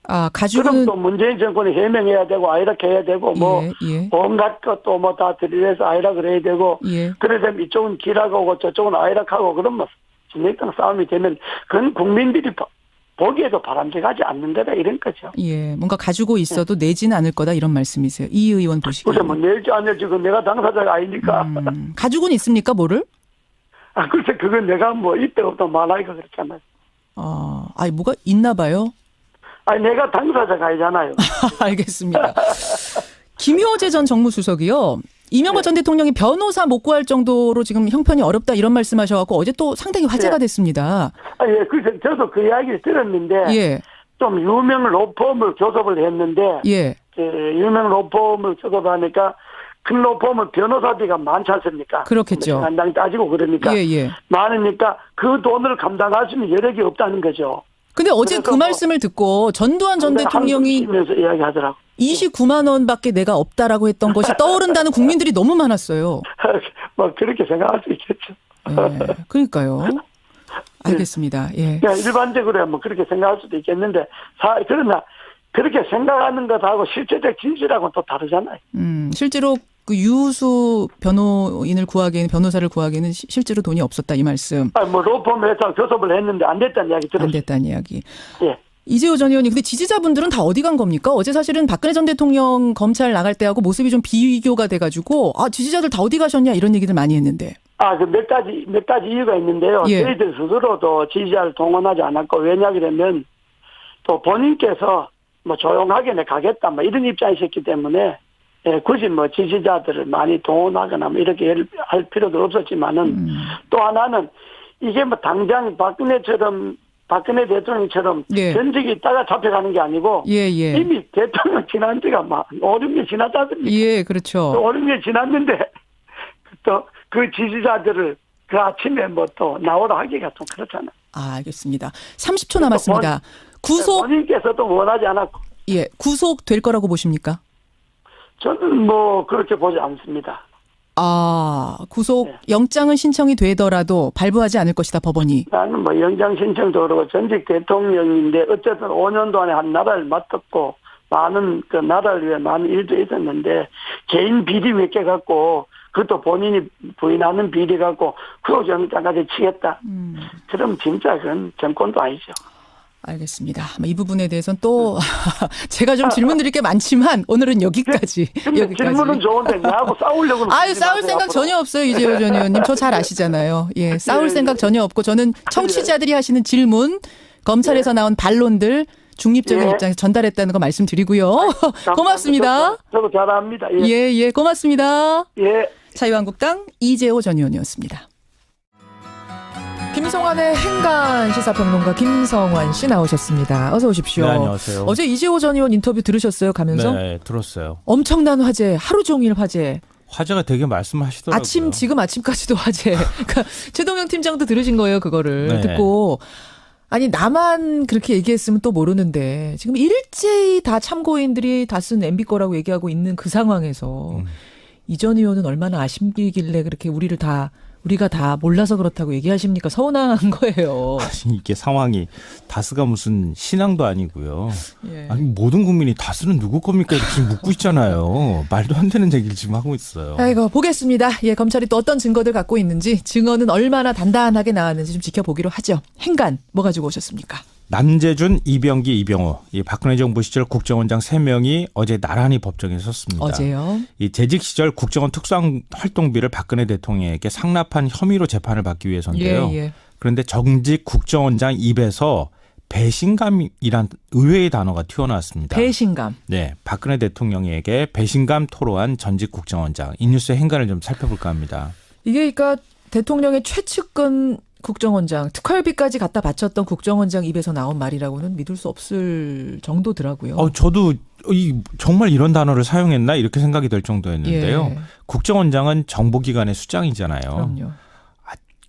그럼 또 문재인 정권이 해명해야 되고 아이락 해야 되고 뭐 온갖 것도 뭐 다 들이대서 아이락을 해야 되고 그래 되면 이쪽은 기락하고 저쪽은 아이락하고 그러면 진흙탕 싸움이 되면 그건 국민들이 보기에도 바람직하지 않는 거다 이런 거죠. 뭔가 가지고 있어도 내지는 않을 거다 이런 말씀이세요. 이 의원 보시기에. 그래서 뭐 내지 안 내지 그 내가 당사자가 아니니까. 가지고는 있습니까 뭐를? 글쎄, 그건 내가 뭐, 이때 없다 말하기가 그렇잖아요. 아니, 뭐가 있나 봐요? 아니, 내가 당사자가 아니잖아요. 알겠습니다. 김효재 전 정무수석이요. 이명박 전 대통령이 변호사 못 구할 정도로 지금 형편이 어렵다 이런 말씀하셔갖고 어제 또 상당히 화제가 됐습니다. 예, 그래서 저도 그 이야기를 들었는데, 좀 유명 로펌을 교섭을 했는데, 유명 로펌을 교섭하니까 큰 로펌은 변호사비가 많지 않습니까? 그렇겠죠. 한당 따지고 그러니까 많으니까 그 돈을 감당할 수 있는 여력이 없다는 거죠. 근데 어제 그 말씀을 듣고 전두환 전 대통령이 이야기하더라고. 29만 원밖에 내가 없다라고 했던 것이 떠오른다는 국민들이 너무 많았어요. 뭐 그렇게 생각할 수 있겠죠. 그러니까요. 알겠습니다. 예. 그냥 일반적으로 뭐 그렇게 생각할 수도 있겠는데 그러나 그렇게 생각하는 것하고 실제적 진실하고는 또 다르잖아요. 실제로 그 유수 변호사를 구하기에는 실제로 돈이 없었다 이 말씀. 뭐 로펌에서 교섭을 했는데 안 됐다는 이야기 들었어요. 안 됐다는 이야기. 예. 이재호 전 의원님, 근데 지지자분들은 다 어디 간 겁니까? 어제 사실은 박근혜 전 대통령 검찰 나갈 때하고 모습이 좀 비교가 돼가지고 지지자들 다 어디 가셨냐 이런 얘기들 많이 했는데. 그 몇 가지 이유가 있는데요. 저희들 스스로도 지지자를 동원하지 않았고 왜냐하면 또 본인께서 뭐 조용하게 가겠다 뭐 이런 입장이셨기 때문에 굳이 뭐 지지자들을 많이 동원하거나 뭐 이렇게 할 필요도 없었지만은 또 하나는 이게 뭐 당장 박근혜 대통령처럼 전직이 있다가 잡혀가는 게 아니고 이미 대통령 지난 지가 막 5, 6년 지났지 않습니까? 예, 그렇죠. 5, 6년 지났는데 또 그 지지자들을 그 아침에 뭐 또 나오라 하기가 좀 그렇잖아요. 알겠습니다. 30초 남았습니다. 본인께서도 원하지 않았고. 예, 구속될 거라고 보십니까? 저는 뭐 그렇게 보지 않습니다. 구속 영장은 신청이 되더라도 발부하지 않을 것이다 법원이. 나는 뭐 영장 신청도 그렇고 전직 대통령인데 어쨌든 5년 동안에 한 나라를 맡았고 많은 그 나라를 위해 많은 일도 있었는데 개인 비리 몇 개 갖고 그것도 본인이 부인하는 비리 갖고 구속영장까지 치겠다. 그럼 진짜 그건 정권도 아니죠. 알겠습니다. 이 부분에 대해서는 또 제가 좀 질문드릴 게 많지만 오늘은 여기까지. 근데 질문은 좋은데 나하고 싸우려고는. 싸울 생각 전혀 없어요. 이재호 전 의원님. 저 잘 아시잖아요. 예, 싸울 생각 전혀 없고 저는 청취자들이 하시는 질문, 검찰에서 나온 반론들 중립적인 입장에서 전달했다는 거 말씀드리고요. 고맙습니다. 저도 잘합니다. 예, 고맙습니다. 예. 자유한국당 이재호 전 의원이었습니다. 김성환의 행간 시사평론가 김성환 씨 나오셨습니다. 어서 오십시오. 네, 안녕하세요. 어제 이재호 전 의원 인터뷰 들으셨어요? 가면서? 네, 들었어요. 엄청난 화제, 하루 종일 화제. 화제가 되게 말씀하시더라고요. 지금 아침까지도 화제. 그러니까 최동영 팀장도 들으신 거예요, 그거를. 듣고. 아니, 나만 그렇게 얘기했으면 또 모르는데 지금 일제히 다 참고인들이 다 쓴 MB 거라고 얘기하고 있는 그 상황에서 이 전 의원은 얼마나 아쉽길래 그렇게 우리가 다 몰라서 그렇다고 얘기하십니까? 서운한 거예요. 아니, 이게 상황이 다스가 무슨 신앙도 아니고요. 아니, 모든 국민이 다스는 누구 겁니까? 이렇게 묻고 있잖아요. 말도 안 되는 얘기를 지금 하고 있어요. 아이고, 보겠습니다. 예, 검찰이 또 어떤 증거들 갖고 있는지, 증언은 얼마나 단단하게 나왔는지 좀 지켜보기로 하죠. 행간, 뭐 가지고 오셨습니까? 남재준, 이병기, 이병호, 이 박근혜 정부 시절 국정원장 3명이 어제 나란히 법정에 섰습니다. 어제요? 이 재직 시절 국정원 특수활동비를 박근혜 대통령에게 상납한 혐의로 재판을 받기 위해서인데요. 그런데 정직 국정원장 입에서 배신감이란 의외의 단어가 튀어나왔습니다. 배신감. 네, 박근혜 대통령에게 배신감 토로한 전직 국정원장. 이 뉴스의 행간을 좀 살펴볼까 합니다. 이게 그러니까 대통령의 최측근 국정원장, 특활비까지 갖다 바쳤던 국정원장 입에서 나온 말이라고는 믿을 수 없을 정도더라고요. 저도 정말 이런 단어를 사용했나 이렇게 생각이 될 정도였는데요. 국정원장은 정보기관의 수장이잖아요. 그럼요.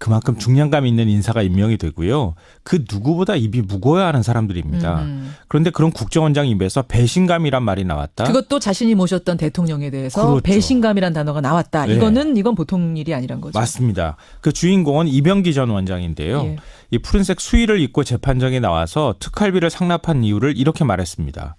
그만큼 중량감 있는 인사가 임명이 되고요. 그 누구보다 입이 무거워야 하는 사람들입니다. 그런데 그런 국정원장 입에서 배신감이란 말이 나왔다. 그것도 자신이 모셨던 대통령에 대해서 그렇죠. 배신감이란 단어가 나왔다. 네. 이건 보통 일이 아니란 거죠. 맞습니다. 그 주인공은 이병기 전 원장인데요. 이 푸른색 수의를 입고 재판정에 나와서 특활비를 상납한 이유를 이렇게 말했습니다.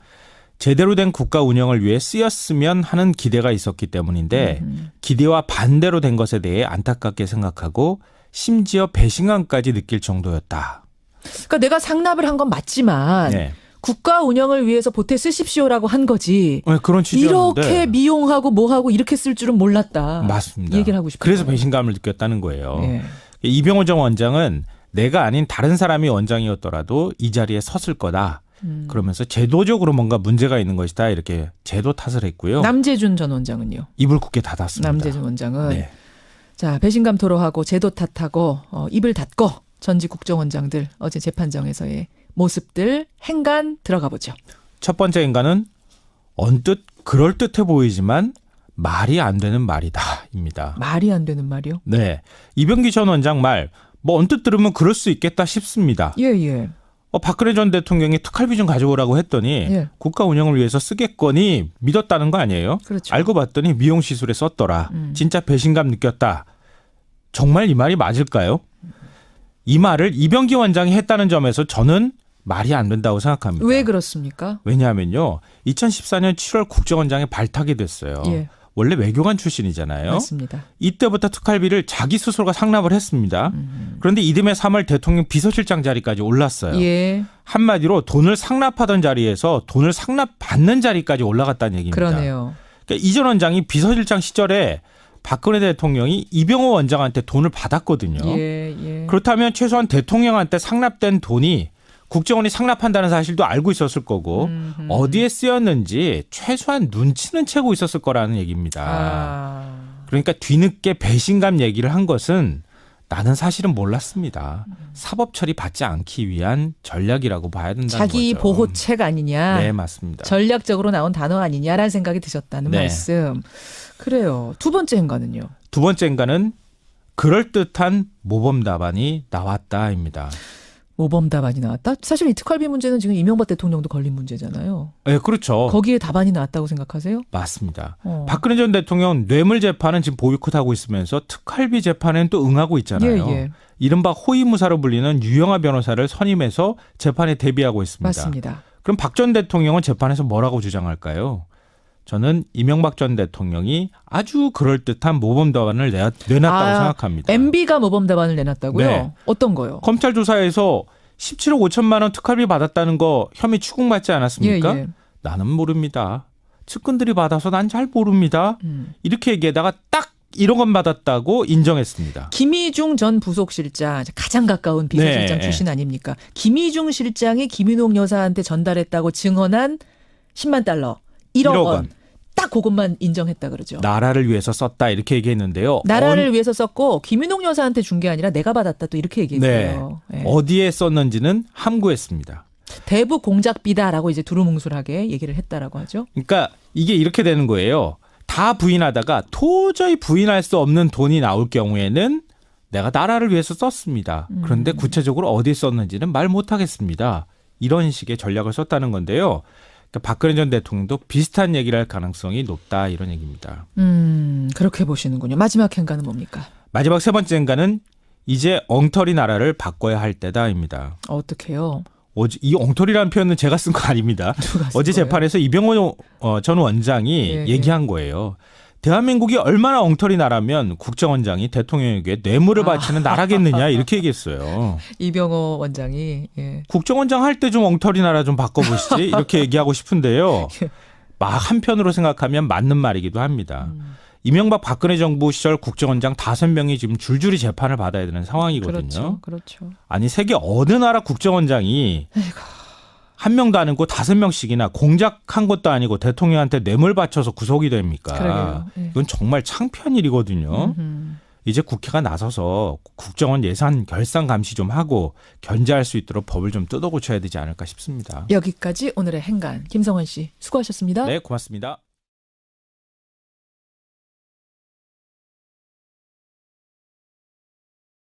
제대로 된 국가 운영을 위해 쓰였으면 하는 기대가 있었기 때문인데 기대와 반대로 된 것에 대해 안타깝게 생각하고 심지어 배신감까지 느낄 정도였다. 그러니까 내가 상납을 한 건 맞지만 국가 운영을 위해서 보태 쓰십시오라고 한 거지. 그런 취지였는데 이렇게 미용하고 뭐하고 이렇게 쓸 줄은 몰랐다. 맞습니다. 이 얘기를 하고 싶어요. 그래서 배신감을 느꼈다는 거예요. 이병호 전 원장은 내가 아닌 다른 사람이 원장이었더라도 이 자리에 섰을 거다. 그러면서 제도적으로 뭔가 문제가 있는 것이다. 이렇게 제도 탓을 했고요. 남재준 전 원장은요? 입을 굳게 닫았습니다. 남재준 원장은. 네. 자, 배신감 토로하고 제도 탓하고 입을 닫고 전직 국정원장들 어제 재판정에서의 모습들 행간 들어가 보죠. 첫 번째 행간은 언뜻 그럴듯해 보이지만 말이 안 되는 말이다입니다. 말이 안 되는 말이요? 네. 이병기 전 원장 말 뭐 언뜻 들으면 그럴 수 있겠다 싶습니다. 예. 박근혜 전 대통령이 특활비 좀 가져오라고 했더니 예. 국가 운영을 위해서 쓰겠거니 믿었다는 거 아니에요? 그렇죠. 알고 봤더니 미용시술에 썼더라. 진짜 배신감 느꼈다. 정말 이 말이 맞을까요? 이 말을 이병기 원장이 했다는 점에서 저는 말이 안 된다고 생각합니다. 왜 그렇습니까? 왜냐하면요. 2014년 7월 국정원장에 발탁이 됐어요. 예. 원래 외교관 출신이잖아요. 맞습니다. 이때부터 특활비를 자기 스스로가 상납을 했습니다. 그런데 이듬해 3월 대통령 비서실장 자리까지 올랐어요. 예. 한마디로 돈을 상납하던 자리에서 돈을 상납받는 자리까지 올라갔다는 얘기입니다. 그러네요. 그러니까 이 전 원장이 비서실장 시절에 박근혜 대통령이 이병호 원장한테 돈을 받았거든요. 예. 그렇다면 최소한 대통령한테 상납된 돈이 국정원이 상납한다는 사실도 알고 있었을 거고 어디에 쓰였는지 최소한 눈치는 채고 있었을 거라는 얘기입니다. 그러니까 뒤늦게 배신감 얘기를 한 것은 나는 사실은 몰랐습니다. 사법 처리 받지 않기 위한 전략이라고 봐야 된다는 자기 거죠. 보호책 아니냐. 네, 맞습니다. 전략적으로 나온 단어 아니냐라는 생각이 드셨다는 네. 말씀. 그래요. 두 번째 행간은요? 두 번째 행간은 그럴듯한 모범 답안이 나왔다입니다. 모범 답안이 나왔다? 사실 이 특활비 문제는 지금 이명박 대통령도 걸린 문제잖아요. 네, 그렇죠. 거기에 답안이 나왔다고 생각하세요? 맞습니다. 박근혜 전 대통령 뇌물 재판은 지금 보이콧하고 있으면서 특활비 재판에는 또 응하고 있잖아요. 예. 이른바 호위무사로 불리는 유영하 변호사를 선임해서 재판에 대비하고 있습니다. 맞습니다. 그럼 박 전 대통령은 재판에서 뭐라고 주장할까요? 저는 이명박 전 대통령이 아주 그럴듯한 모범 답안을 내놨다고 생각합니다. MB가 모범 답안을 내놨다고요? 네. 어떤 거요? 검찰 조사에서 17억 5천만 원 특활비 받았다는 거 혐의 추궁받지 않았습니까? 예. 나는 모릅니다. 측근들이 받아서 난 잘 모릅니다. 이렇게 얘기하다가 딱 1억 원 받았다고 인정했습니다. 김희중 전 부속실장, 가장 가까운 비서실장 출신 아닙니까? 김희중 실장이 김윤옥 여사한테 전달했다고 증언한 10만 달러, 1억 원. 딱 그것만 인정했다 그러죠. 나라를 위해서 썼다 이렇게 얘기했는데요. 나라를 위해서 썼고 김윤옥 여사한테 준 게 아니라 내가 받았다 또 이렇게 얘기했어요. 네. 어디에 썼는지는 함구했습니다. 대북 공작비다라고 이제 두루뭉술하게 얘기를 했다라고 하죠. 그러니까 이게 이렇게 되는 거예요. 다 부인하다가 도저히 부인할 수 없는 돈이 나올 경우에는 내가 나라를 위해서 썼습니다. 그런데 구체적으로 어디에 썼는지는 말 못하겠습니다. 이런 식의 전략을 썼다는 건데요. 그러니까 박근혜 전 대통령도 비슷한 얘기를 할 가능성이 높다 이런 얘기입니다. 그렇게 보시는군요. 마지막 행간은 뭡니까? 마지막 세 번째 행간은 이제 엉터리 나라를 바꿔야 할 때다입니다. 어떻게요? 이 엉터리라는 표현은 제가 쓴 거 아닙니다. 어제 재판에서 이병호 전 원장이 얘기한 거예요. 대한민국이 얼마나 엉터리 나라면 국정원장이 대통령에게 뇌물을 바치는 나라겠느냐 이렇게 얘기했어요. 이병호 원장이. 예. 국정원장 할 때 좀 엉터리 나라 좀 바꿔보시지 이렇게 얘기하고 싶은데요. 막 한편으로 생각하면 맞는 말이기도 합니다. 이명박 박근혜 정부 시절 국정원장 5명이 지금 줄줄이 재판을 받아야 되는 상황이거든요. 그렇죠. 아니 세계 어느 나라 국정원장이 한 명도 안 했고 5명씩이나 공작한 것도 아니고 대통령한테 뇌물 바쳐서 구속이 됩니까? 이건 정말 창피한 일이거든요. 이제 국회가 나서서 국정원 예산 결산 감시 좀 하고 견제할 수 있도록 법을 좀 뜯어 고쳐야 되지 않을까 싶습니다. 여기까지 오늘의 행간 김성환 씨 수고하셨습니다. 네, 고맙습니다.